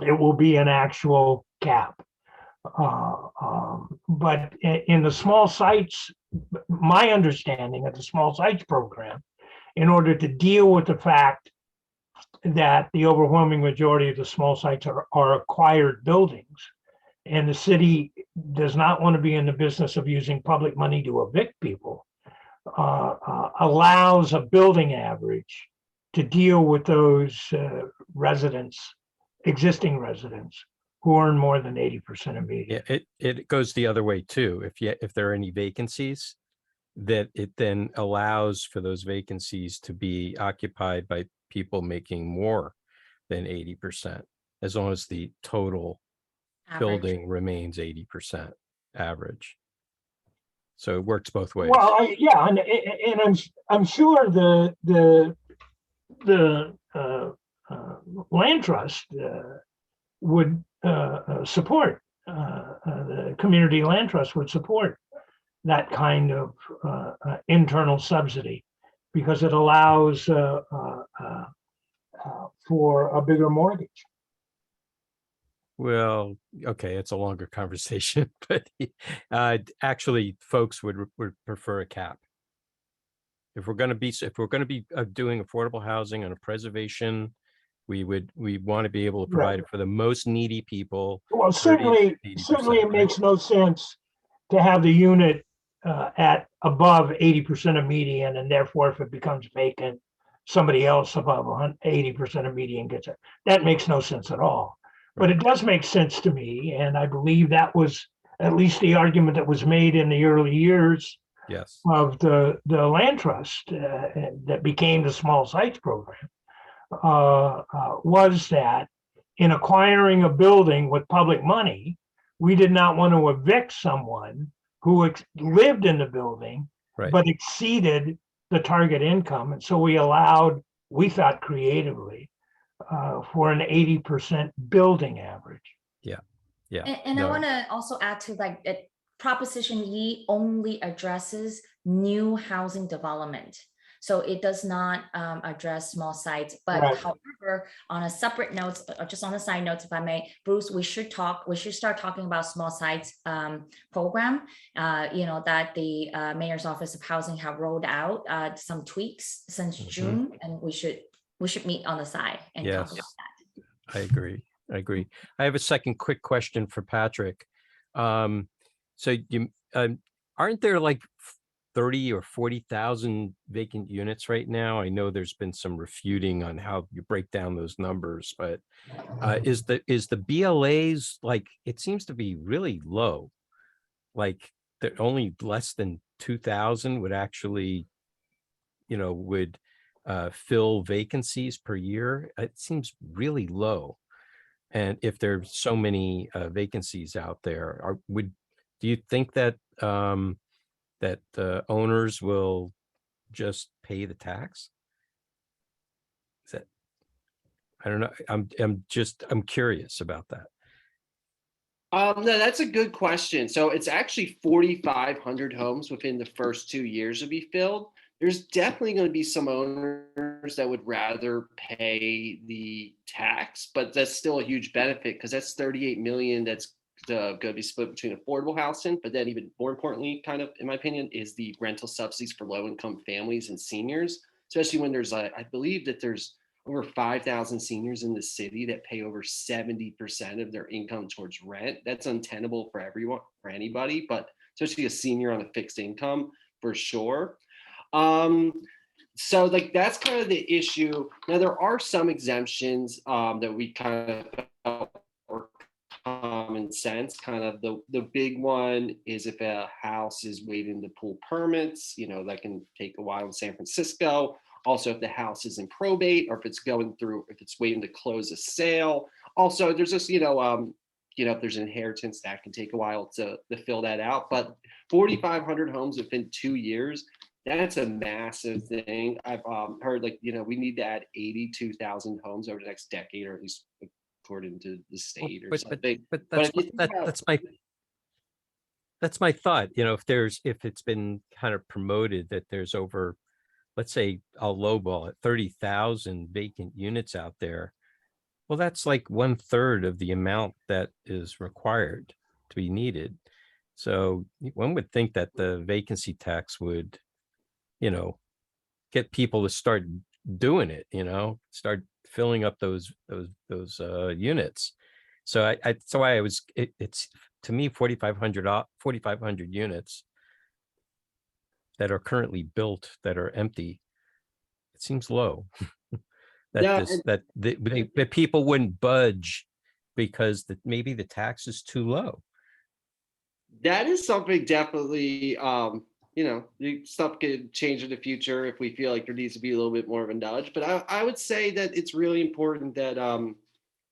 It will be an actual cap. But in the small sites, my understanding of the small sites program, in order to deal with the fact that the overwhelming majority of the small sites are acquired buildings, and the city does not want to be in the business of using public money to evict people, allows a building average to deal with those residents, existing residents, who earn more than 80% of median. Yeah, it goes the other way too. If there are any vacancies, that it then allows for those vacancies to be occupied by people making more than 80%, as long as the total building remains 80% average. So it works both ways. Well, and I'm sure the land trust would support, the community land trust would support that kind of internal subsidy, because it allows for a bigger mortgage. Well, okay, it's a longer conversation, but actually, folks would prefer a cap. If we're going to be doing affordable housing on a preservation, we want to be able to provide it for the most needy people. Well, certainly it makes no sense to have the unit at above 80% of median, and therefore if it becomes vacant, somebody else above 80% of median gets it. That makes no sense at all. But it does make sense to me, and I believe that was at least the argument that was made in the early years of the land trust that became the small sites program, was that in acquiring a building with public money, we did not want to evict someone who lived in the building, but exceeded the target income. And so we allowed, we thought creatively, for an 80% building average. Yeah. And I want to also add to like that Proposition E only addresses new housing development. So it does not address small sites, but however, on a separate note, or just on a side note, if I may, Bruce, we should start talking about small sites program, that the Mayor's Office of Housing have rolled out some tweaks since June, and we should meet on the side and talk about that. I agree. I have a second quick question for Patrick. So you aren't there like 30 or 40,000 vacant units right now? I know there's been some refuting on how you break down those numbers, but is the BLAs, like, it seems to be really low, like that only less than 2,000 would actually, would fill vacancies per year. It seems really low. And if there's so many vacancies out there, do you think that that owners will just pay the tax? Is that, I don't know. I'm curious about that. No, that's a good question. So it's actually 4,500 homes within the first 2 years to be filled. There's definitely going to be some owners that would rather pay the tax, but that's still a huge benefit because that's 38 million that's going to be split between affordable housing, but then even more importantly, kind of in my opinion, is the rental subsidies for low-income families and seniors, especially when there's I believe that there's over 5,000 seniors in the city that pay over 70% of their income towards rent. That's untenable for everyone, for anybody, but especially a senior on a fixed income for sure. So like that's kind of the issue. Now there are some exemptions that we kind of felt were common common sense. Kind of the big one is if a house is waiting to pull permits, that can take a while in San Francisco. Also, if the house is in probate, or if it's waiting to close a sale. Also, there's just, if there's inheritance, that can take a while to fill that out. But 4,500 homes within 2 years, that's a massive thing. I've heard we need to add 82,000 homes over the next decade, or at least according to the state or something. But if you think about- that's my thought. If it's been kind of promoted that there's over, let's say, I'll lowball it, 30,000 vacant units out there. Well, that's like 1/3 of the amount that is required to be needed. So one would think that the vacancy tax would, get people to start doing it, start filling up those units. So that's why it's to me 4,500 units that are currently built that are empty. It seems low. That people wouldn't budge because maybe the tax is too low. That is something definitely, stuff could change in the future if we feel like there needs to be a little bit more of a nudge. But I would say that it's really important that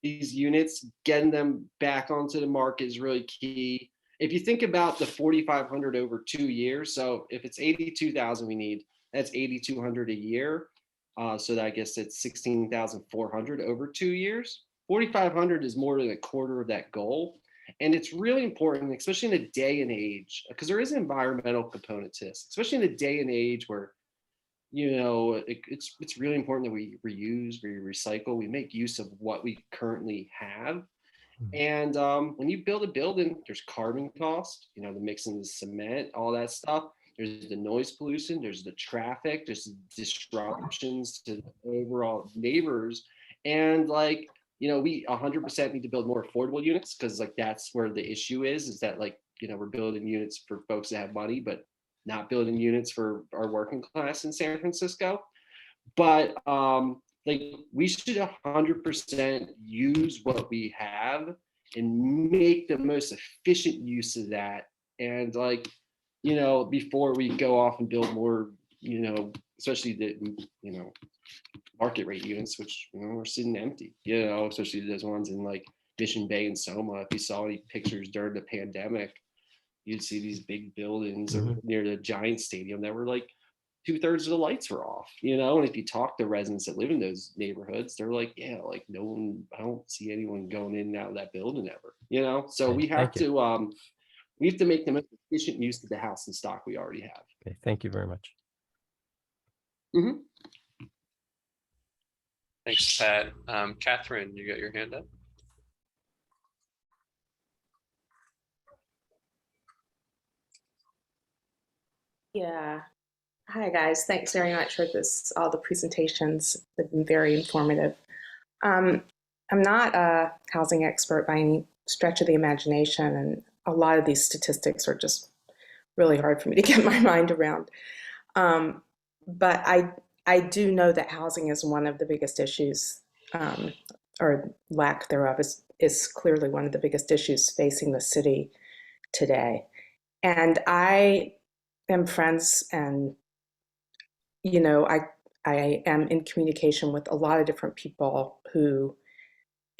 these units, getting them back onto the market is really key. If you think about the 4,500 over 2 years, so if it's 82,000 we need, that's 8,200 a year. So that I guess it's 16,400 over 2 years. 4,500 is more than a quarter of that goal. And it's really important, especially in a day and age, because there is an environmental component to this, especially in a day and age where, it's really important that we reuse, we recycle, we make use of what we currently have. And when you build a building, there's carbon cost, the mixing the cement, all that stuff. There's the noise pollution, there's the traffic, there's the disruptions to the overall neighbors. And we 100% need to build more affordable units, because that's where the issue is that we're building units for folks that have money, but not building units for our working class in San Francisco. But we should 100% use what we have and make the most efficient use of that. And before we go off and build more, especially the, market rate units, which, are sitting empty, especially those ones in Mission Bay and Soma. If you saw any pictures during the pandemic, you'd see these big buildings near the Giants Stadium that were 2/3 of the lights were off, and if you talk to residents that live in those neighborhoods, they're no one, I don't see anyone going in and out of that building ever, so we have to make the most efficient use of the house and stock we already have. Okay, thank you very much. Thanks, Pat. Catherine, you got your hand up? Yeah. Hi, guys. Thanks very much for all the presentations. They've been very informative. I'm not a housing expert by any stretch of the imagination, and a lot of these statistics are just really hard for me to get my mind around. But I do know that housing is one of the biggest issues, or lack thereof is clearly one of the biggest issues facing the city today. And I am friends and, I am in communication with a lot of different people who,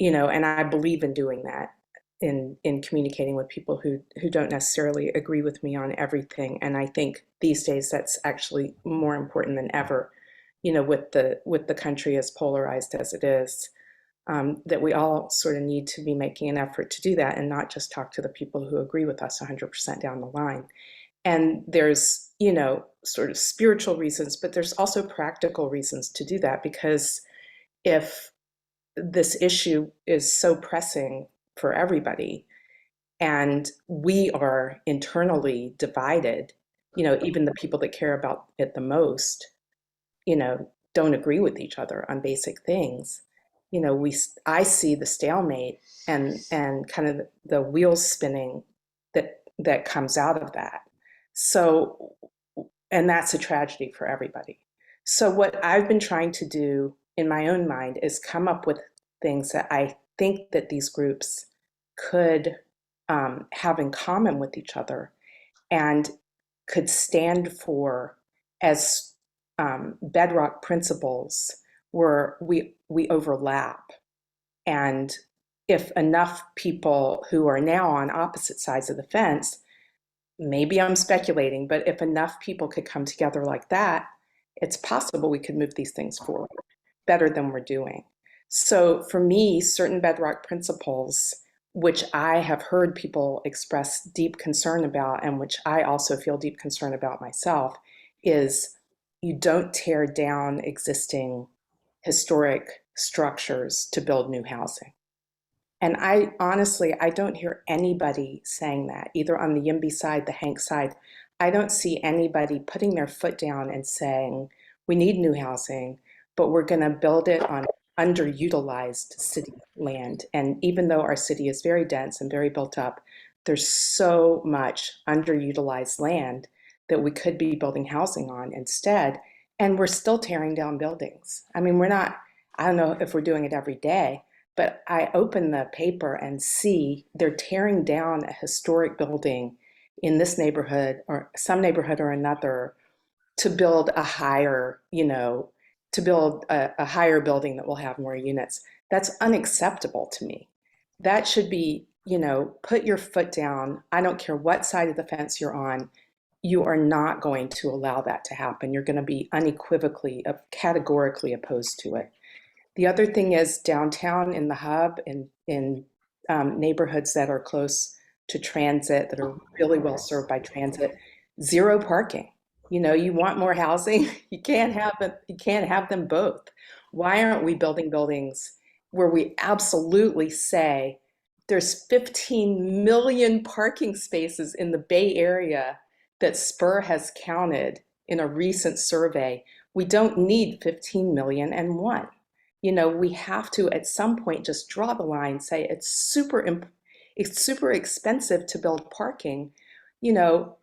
and I believe in doing that, in communicating with people who don't necessarily agree with me on everything. And I think these days that's actually more important than ever, with the country as polarized as it is, that we all sort of need to be making an effort to do that and not just talk to the people who agree with us 100% down the line. And there's, sort of spiritual reasons, but there's also practical reasons to do that, because if this issue is so pressing for everybody and we are internally divided, even the people that care about it the most, don't agree with each other on basic things. I see the stalemate and kind of the wheels spinning that comes out of that. So, and that's a tragedy for everybody. So what I've been trying to do in my own mind is come up with things that I think that these groups could have in common with each other and could stand for as bedrock principles where we overlap. And if enough people who are now on opposite sides of the fence, maybe I'm speculating, but if enough people could come together like that, it's possible we could move these things forward better than we're doing. So for me, certain bedrock principles, which I have heard people express deep concern about, and which I also feel deep concern about myself, is you don't tear down existing historic structures to build new housing. And I honestly, I don't hear anybody saying that, either on the YIMBY side, the HANC side. I don't see anybody putting their foot down and saying, we need new housing, but we're going to build it on underutilized city land. And even though our city is very dense and very built up, there's so much underutilized land that we could be building housing on instead. And we're still tearing down buildings. I mean, I don't know if we're doing it every day, but I open the paper and see they're tearing down a historic building in this neighborhood or some neighborhood or another to build a higher, to build a higher building that will have more units. That's unacceptable to me. That should be, put your foot down. I don't care what side of the fence you're on. You are not going to allow that to happen. You're going to be unequivocally, categorically opposed to it. The other thing is downtown in the hub, in neighborhoods that are close to transit, that are really well served by transit, zero parking. You want more housing, you can't have them both. Why aren't we building buildings where we absolutely say there's 15 million parking spaces in the Bay Area that Spur has counted in a recent survey? We don't need 15,000,001. We have to at some point just draw the line, say it's super expensive to build parking,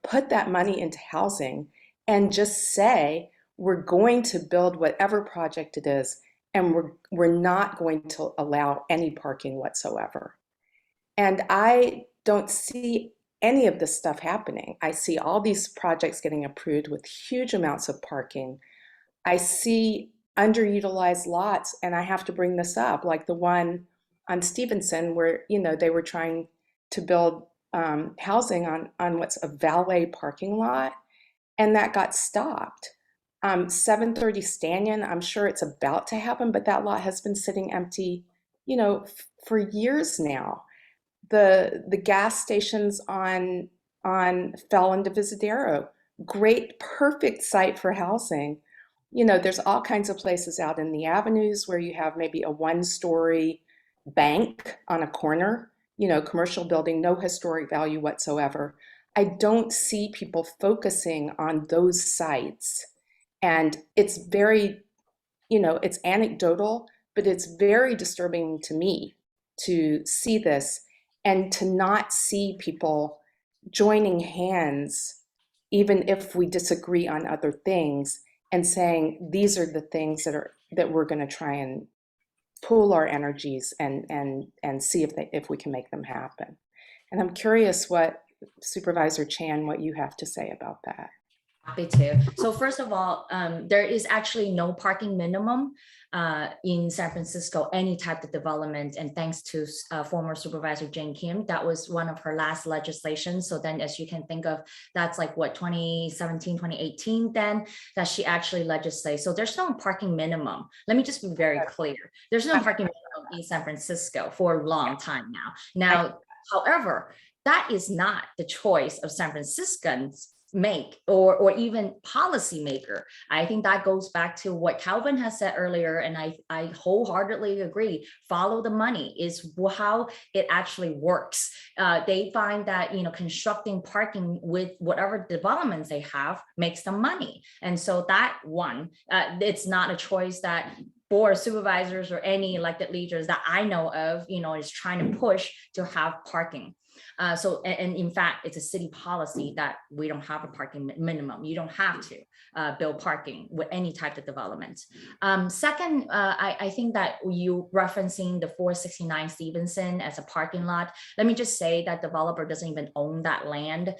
put that money into housing and just say we're going to build whatever project it is, and we're not going to allow any parking whatsoever. And I don't see any of this stuff happening. I see all these projects getting approved with huge amounts of parking. I see underutilized lots, and I have to bring this up, like the one on Stevenson where, they were trying to build housing on what's a valet parking lot, and that got stopped. 730 Stanton, I'm sure it's about to happen, but that lot has been sitting empty, for years now. The gas stations on fell into Visadero, great, perfect site for housing. There's all kinds of places out in the avenues where you have maybe a one-story bank on a corner, commercial building, no historic value whatsoever. I don't see people focusing on those sites. And it's very, it's anecdotal, but it's very disturbing to me to see this and to not see people joining hands, even if we disagree on other things, and saying these are the things that we're going to try and pool our energies and see if we can make them happen. And I'm curious what Supervisor Chan, what you have to say about that. Happy to. So first of all, there is actually no parking minimum in San Francisco, any type of development. And thanks to former Supervisor Jane Kim, that was one of her last legislations. So then as you can think of, that's like what, 2017, 2018 then, that she actually legislated. So there's no parking minimum. Let me just be very clear. There's no parking minimum in San Francisco for a long time now. Now, however, that is not the choice of San Franciscans make or even policymaker. I think that goes back to what Calvin has said earlier, and I wholeheartedly agree. Follow the money is how it actually works. They find that constructing parking with whatever developments they have makes them money, and so that one, it's not a choice that board of supervisors or any elected leaders that I know of, is trying to push to have parking. So, and in fact, it's a city policy that we don't have a parking minimum. You don't have to build parking with any type of development. Second, I think that you referencing the 469 Stevenson as a parking lot. Let me just say that developer doesn't even own that land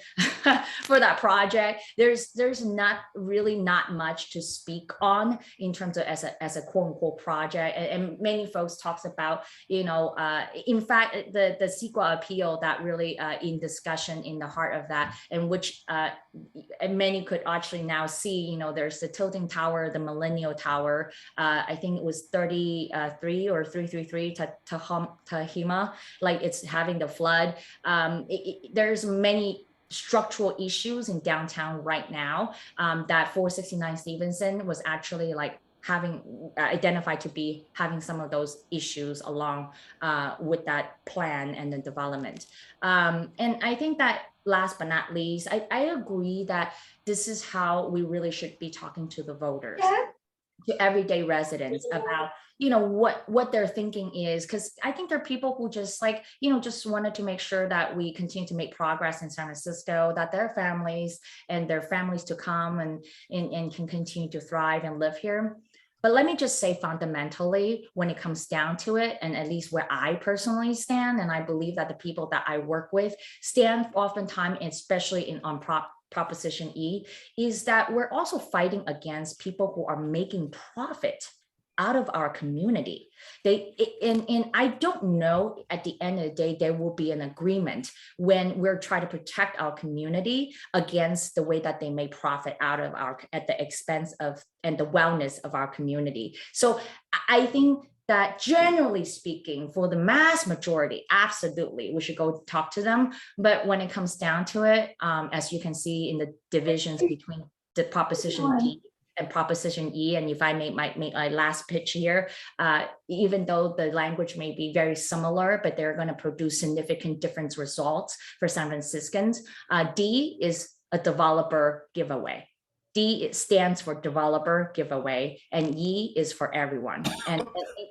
for that project. There's not much to speak on in terms of as a quote unquote project. And many folks talks about, in fact, the CEQA appeal that really in discussion in the heart of that, and which and many could actually now see, there's the tilting tower, the millennial tower. I think it was 33 or 333 Tahima, like it's having the flood. There's many structural issues in downtown right now that 469 Stevenson was actually like having identified to be having some of those issues along with that plan and the development. And I think that last but not least, I agree that this is how we really should be talking to the voters, to everyday residents about what their thinking is, because I think there are people who just like just wanted to make sure that we continue to make progress in San Francisco, that their families and their families to come and can continue to thrive and live here. But let me just say fundamentally, when it comes down to it, and at least where I personally stand, and I believe that the people that I work with stand oftentimes, especially on Proposition E, is that we're also fighting against people who are making profit out of our community. And I don't know, at the end of the day, there will be an agreement when we're trying to protect our community against the way that they make profit out of at the expense of and the wellness of our community. So I think that generally speaking, for the mass majority, absolutely, we should go talk to them. But when it comes down to it, as you can see in the divisions between the Proposition D and Proposition E, and if I make my last pitch here, even though the language may be very similar, but they're going to produce significant different results for San Franciscans. D is a developer giveaway. D, it stands for developer giveaway, and E is for everyone. And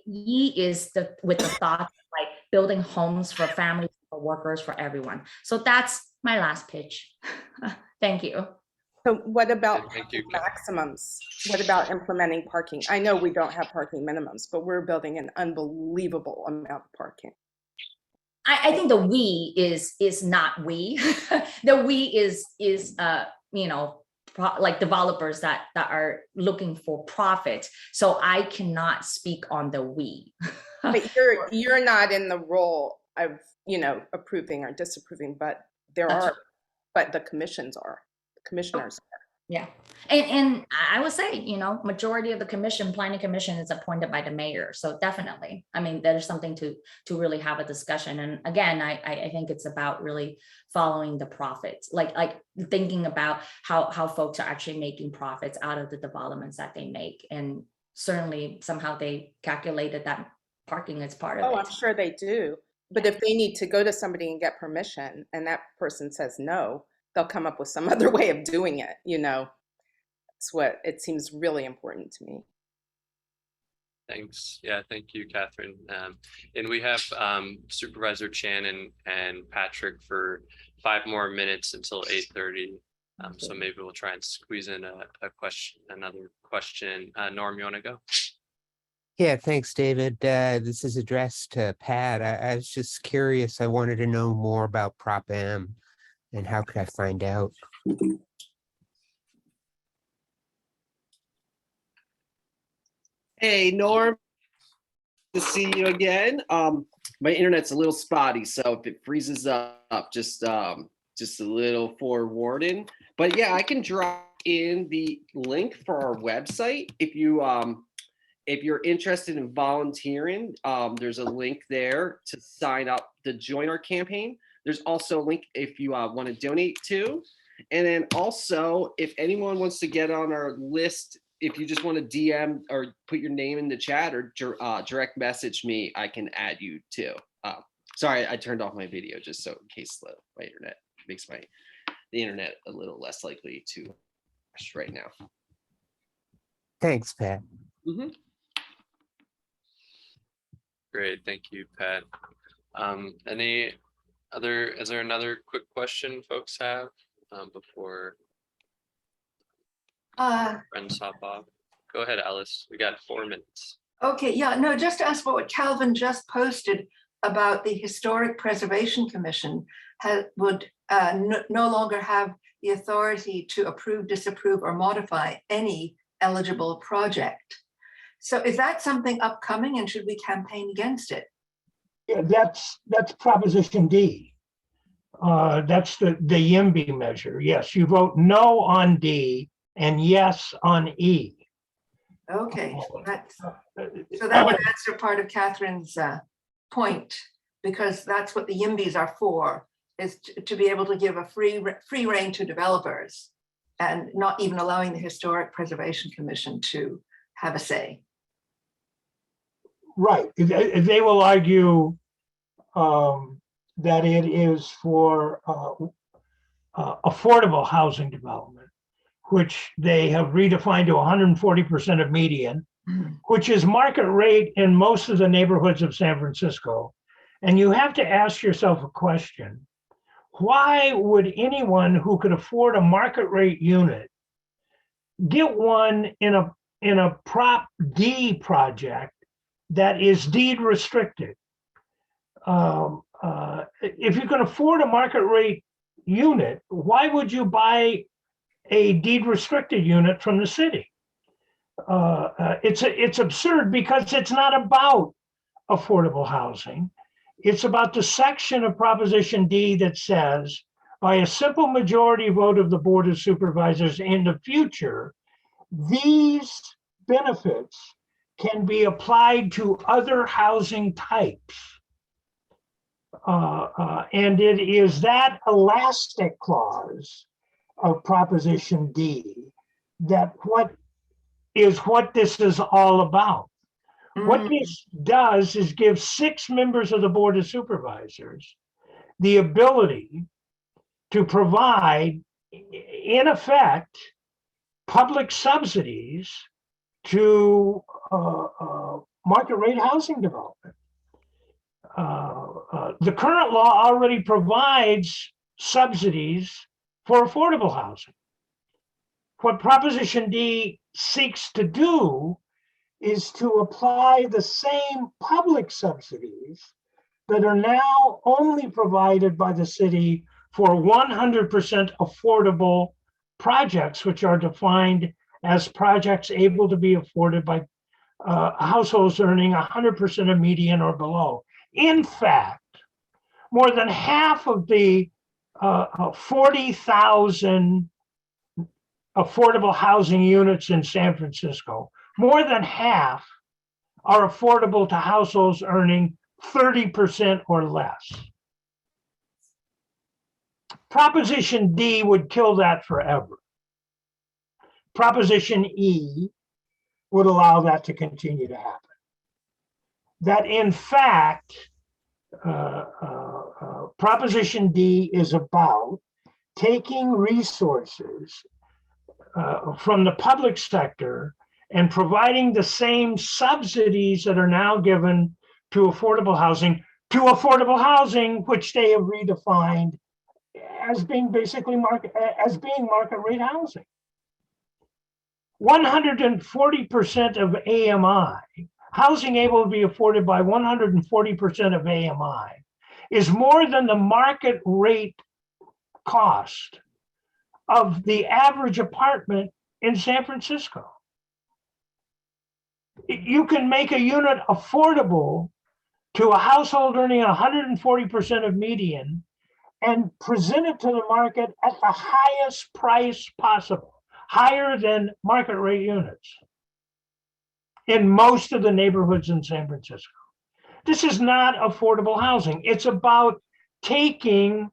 E is with the thought of like building homes for families, for workers, for everyone. So that's my last pitch. Thank you. So what about Thank you. maximums? What about implementing parking? I know we don't have parking minimums, but we're building an unbelievable amount of parking. I think the we is not we. The we is like developers that are looking for profit. So I cannot speak on the we. But you're not in the role of approving or disapproving, but but the commissioners are. Yeah, and I would say majority of the planning commission is appointed by the mayor. So definitely, I mean, there's something to really have a discussion. And again, I think it's about really following the profits, like thinking about how folks are actually making profits out of the developments that they make. And certainly somehow they calculated that parking is part of it. Oh, I'm sure they do. But if they need to go to somebody and get permission and that person says no, they'll come up with some other way of doing it. It's what it seems really important to me. Thanks. Yeah, thank you, Catherine. And we have Supervisor Chan and Patrick for 5 more minutes until 8:30. So maybe we'll try and squeeze in another question. Norm, you want to go? Yeah, thanks, David. This is addressed to Pat. I was just curious. I wanted to know more about Prop M and how could I find out? Hey, Norm. Good to see you again. My internet's a little spotty, so if it freezes up, just a little forewarning. But yeah, I can drop in the link for our website if you're interested in volunteering. There's a link there to sign up to join our campaign. There's also a link if you want to donate to. And then also, if anyone wants to get on our list, if you just want to DM or put your name in the chat or direct message me, I can add you too. Sorry, I turned off my video just so in case my internet makes the internet a little less likely to crash right now. Thanks, Pat. Mm-hmm. Great, thank you, Pat. Any Is there another quick question folks have before friends hop off? Go ahead, Alice. We got 4 minutes. Okay, yeah, no, just to ask about what Calvin just posted about the Historic Preservation Commission would no longer have the authority to approve, disapprove, or modify any eligible project. So is that something upcoming, and should we campaign against it? Yeah, that's Proposition D. That's the YIMBY measure. Yes, you vote no on D and yes on E. Okay, so that would answer part of Catherine's point, because that's what the YIMBYs are for, is to be able to give a free rein to developers and not even allowing the Historic Preservation Commission to have a say. Right. They will argue that it is for affordable housing development, which they have redefined to 140% of median, which is market rate in most of the neighborhoods of San Francisco. And you have to ask yourself a question. Why would anyone who could afford a market rate unit get one in a Prop D project that is deed restricted? If you can afford a market rate unit, why would you buy a deed restricted unit from the city? It's absurd, because it's not about affordable housing. It's about the section of Proposition D that says, by a simple majority vote of the Board of Supervisors in the future, these benefits can be applied to other housing types. And it is that elastic clause of Proposition D that what this is all about. What this does is give 6 members of the Board of Supervisors the ability to provide, in effect, public subsidies to market rate housing development. The current law already provides subsidies for affordable housing. What Proposition D seeks to do is to apply the same public subsidies that are now only provided by the city for 100% affordable projects, which are defined as projects able to be afforded by households earning 100% of median or below. In fact, more than half of the 40,000 affordable housing units in San Francisco, more than half are affordable to households earning 30% or less. Proposition D would kill that forever. Proposition E would allow that to continue to happen. That in fact, Proposition D is about taking resources from the public sector and providing the same subsidies that are now given to affordable housing, which they have redefined as being basically market rate housing. 140% of AMI, housing able to be afforded by 140% of AMI, is more than the market rate cost of the average apartment in San Francisco. You can make a unit affordable to a household earning 140% of median and present it to the market at the highest price possible, higher than market rate units in most of the neighborhoods in San Francisco. This is not affordable housing. It's about taking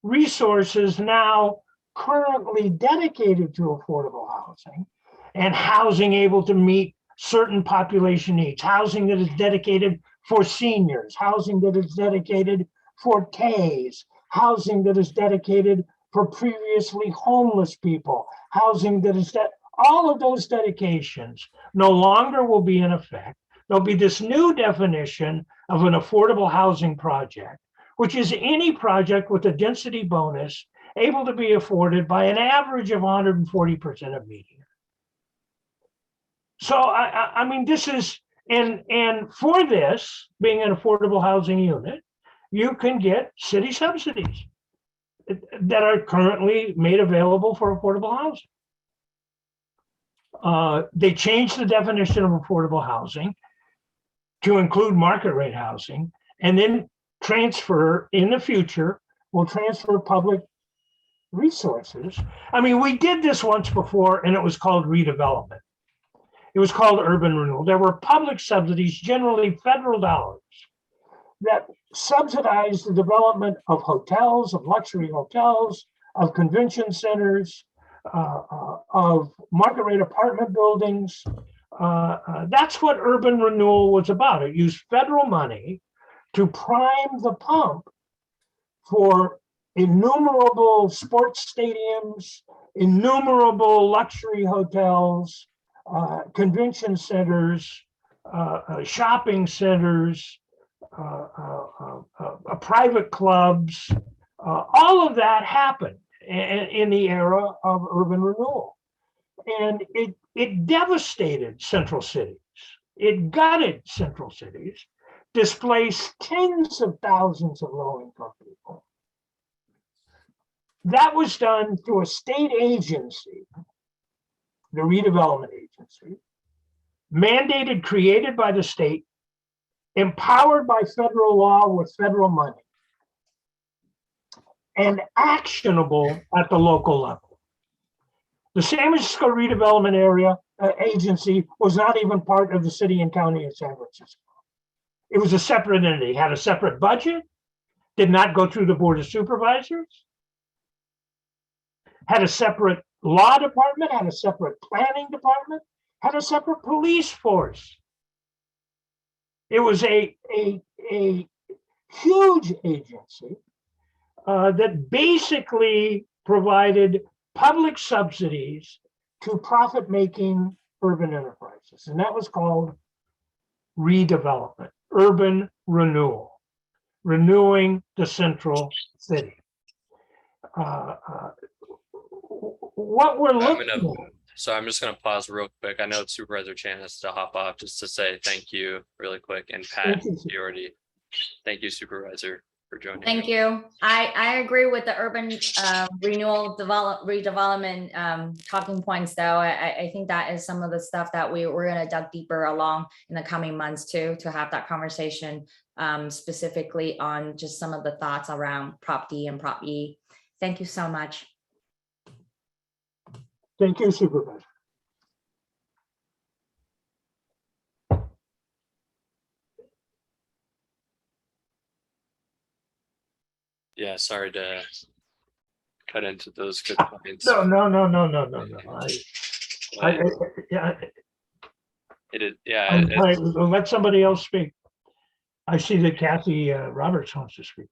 resources now currently dedicated to affordable housing and housing able to meet certain population needs, housing that is dedicated for seniors, housing that is dedicated for TAs, housing that is dedicated for previously homeless people, housing that is all of those dedications no longer will be in effect. There'll be this new definition of an affordable housing project, which is any project with a density bonus able to be afforded by an average of 140% of median. So I mean, this is, and for this being an affordable housing unit, you can get city subsidies that are currently made available for affordable housing. They changed the definition of affordable housing to include market rate housing, and then transfer in the future, will transfer public resources. I mean, we did this once before and it was called redevelopment. It was called urban renewal. There were public subsidies, generally federal dollars, that subsidized the development of hotels, of luxury hotels, of convention centers, of market rate apartment buildings. That's what urban renewal was about. It used federal money to prime the pump for innumerable sports stadiums, innumerable luxury hotels, convention centers, shopping centers, private clubs. All of that happened in the era of urban renewal. And it devastated central cities. It gutted central cities, displaced tens of thousands of low-income people. That was done through a state agency, the redevelopment agency, mandated, created by the state, empowered by federal law with federal money, and actionable at the local level. The San Francisco Redevelopment Area Agency was not even part of the city and county of San Francisco. It was a separate entity, had a separate budget, did not go through the Board of Supervisors, had a separate law department, had a separate planning department, had a separate police force. It was a huge agency that basically provided public subsidies to profit-making urban enterprises. And that was called redevelopment, urban renewal, renewing the central city. What we're looking at. So I'm just gonna pause real quick. I know Supervisor Chan has to hop off just to say thank you really quick. And Pat, you already, thank you, Supervisor, for joining. Thank you. I agree with the urban renewal redevelopment talking points though. I think that is some of the stuff that we're gonna dug deeper along in the coming months too, to have that conversation specifically on just some of the thoughts around Prop D and Prop E. Thank you so much. Thank you, Supervisor. Yeah, sorry to cut into those good points. No. Let somebody else speak. I see that Kathy Roberts wants to speak.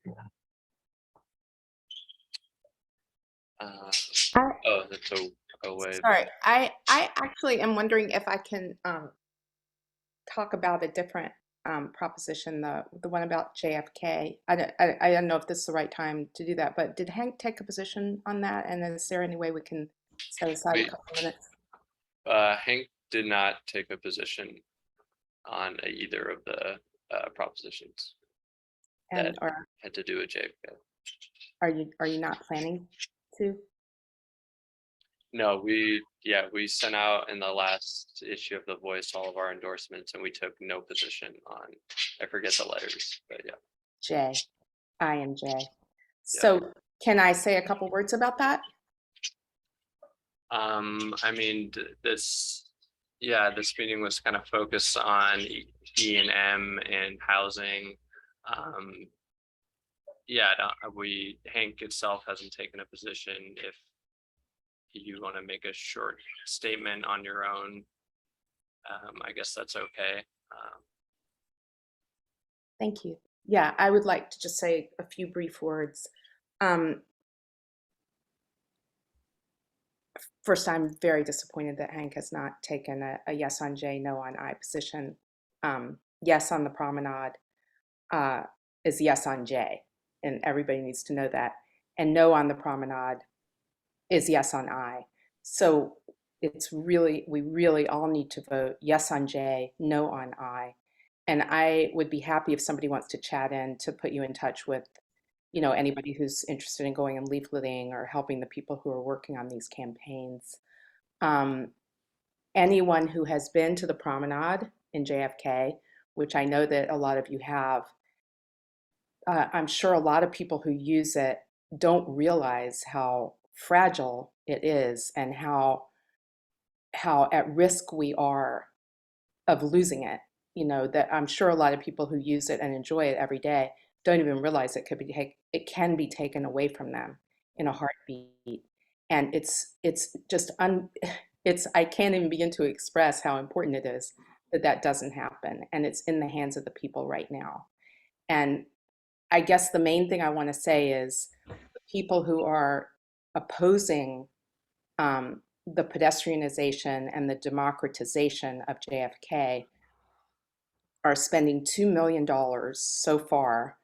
Oh, that's a way. Sorry, I actually am wondering if I can talk about a different proposition, the one about JFK. I don't know if this is the right time to do that, but did Hank take a position on that? And is there any way we can set aside a couple minutes? Hank did not take a position on either of the propositions And that had to do with JFK. Are you not planning to? No, we sent out in the last issue of The Voice all of our endorsements, and we took no position on, I forget the letters, but yeah. I and J. So can I say a couple words about that? I mean, this meeting was kind of focused on E&M and housing. Hank itself hasn't taken a position. If you want to make a short statement on your own, I guess that's okay. Thank you. Yeah, I would like to just say a few brief words. First, I'm very disappointed that Hank has not taken a yes on J, no on I position. Yes on the promenade is yes on J. and everybody needs to know that. And no on the promenade is yes on I. So we really all need to vote yes on J, no on I. And I would be happy if somebody wants to chat in to put you in touch with, anybody who's interested in going and leafleting or helping the people who are working on these campaigns. Anyone who has been to the promenade in JFK, which I know that a lot of you have, I'm sure a lot of people who use it don't realize how fragile it is and how at risk we are of losing it. That I'm sure a lot of people who use it and enjoy it every day don't even realize it can be taken away from them in a heartbeat. And it's just I can't even begin to express how important it is that doesn't happen. And it's in the hands of the people right now. And I guess the main thing I want to say is the people who are opposing the pedestrianization and the democratization of JFK are spending $2 million so far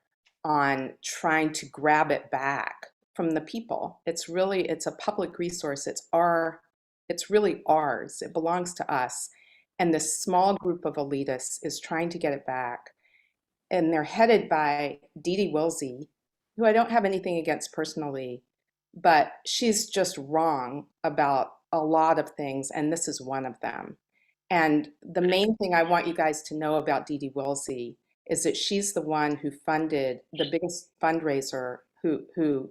on trying to grab it back from the people. It's a public resource. It's really ours. It belongs to us. And this small group of elitists is trying to get it back. And they're headed by Dee Wilsey, who I don't have anything against personally, but she's just wrong about a lot of things, and this is one of them. And the main thing I want you guys to know about Dee Wilsey is that she's the one who funded the biggest fundraiser, who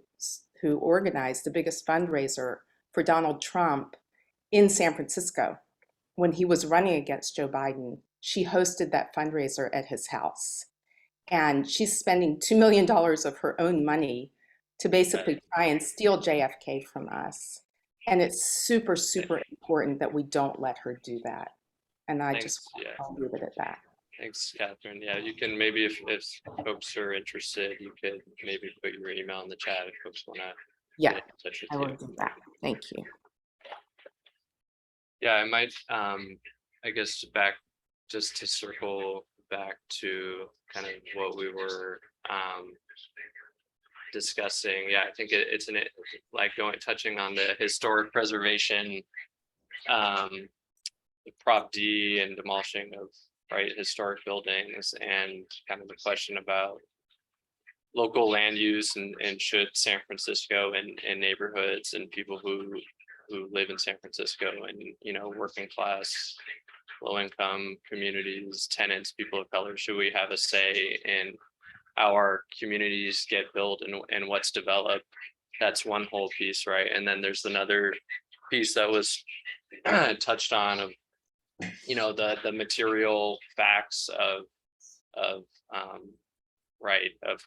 organized the biggest fundraiser for Donald Trump in San Francisco. When he was running against Joe Biden, she hosted that fundraiser at his house. And she's spending $2 million of her own money to basically try and steal JFK from us. And it's super, super important that we don't let her do that. And I'll leave it at that. Thanks, Catherine. Yeah, you can maybe, if folks are interested, you could maybe put your email in the chat if folks want to get in touch with I will you. do that. Thank you. Yeah, I might, I guess just to circle back to kind of what we were discussing. Yeah, I think it's touching on the historic preservation, Prop D and demolishing of historic buildings, and kind of the question about local land use and should San Francisco and neighborhoods and people who live in San Francisco and working class, low income communities, tenants, people of color, should we have a say in how our communities get built and what's developed? That's one whole piece, right? And then there's another piece that was touched on of the material facts of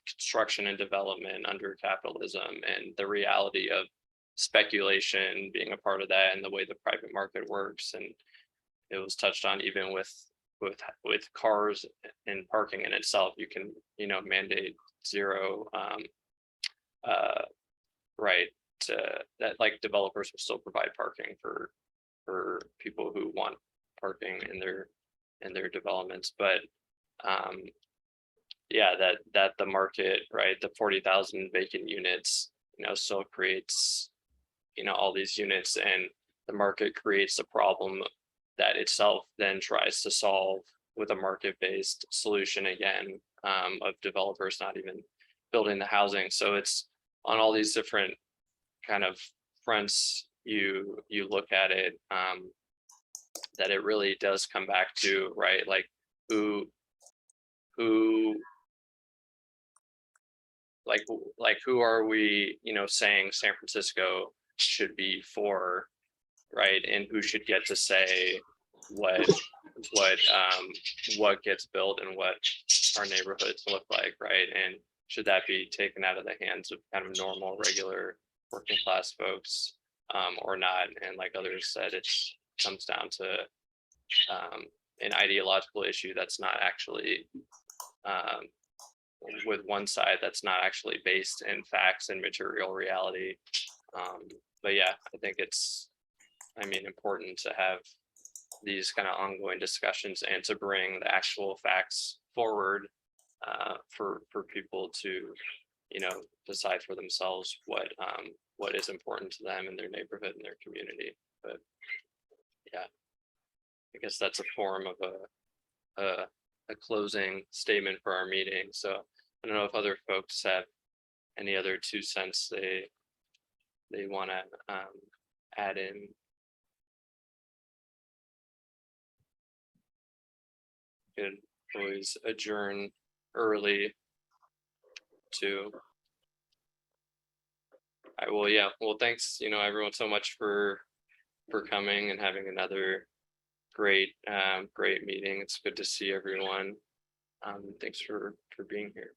construction and development under capitalism, and the reality of speculation being a part of that, and the way the private market works. And it was touched on even with cars and parking in itself. You can mandate zero that developers will still provide parking for people who want parking in their developments. But that the market, the 40,000 vacant units still creates all these units, and the market creates a problem that itself then tries to solve with a market-based solution again, of developers not even building the housing. So it's on all these different kind of fronts you look at it, that it really does come back to who are we saying San Francisco should be for, and who should get to say what gets built and what our neighborhoods look like, and should that be taken out of the hands of kind of normal, regular working class folks, or not? And like others said, it comes down to an ideological issue that's not actually with one side that's not actually based in facts and material reality. But yeah, I think it's important to have these kind of ongoing discussions and to bring the actual facts forward, for people to you know, decide for themselves what is important to them in their neighborhood and their community. But yeah, I guess that's a form of a closing statement for our meeting. So I don't know if other folks have any other 2 cents they want to add in. Could always adjourn early too. I will, yeah, well, thanks, you know, everyone so much for coming and having another great great meeting. It's good to see everyone. Thanks for being here.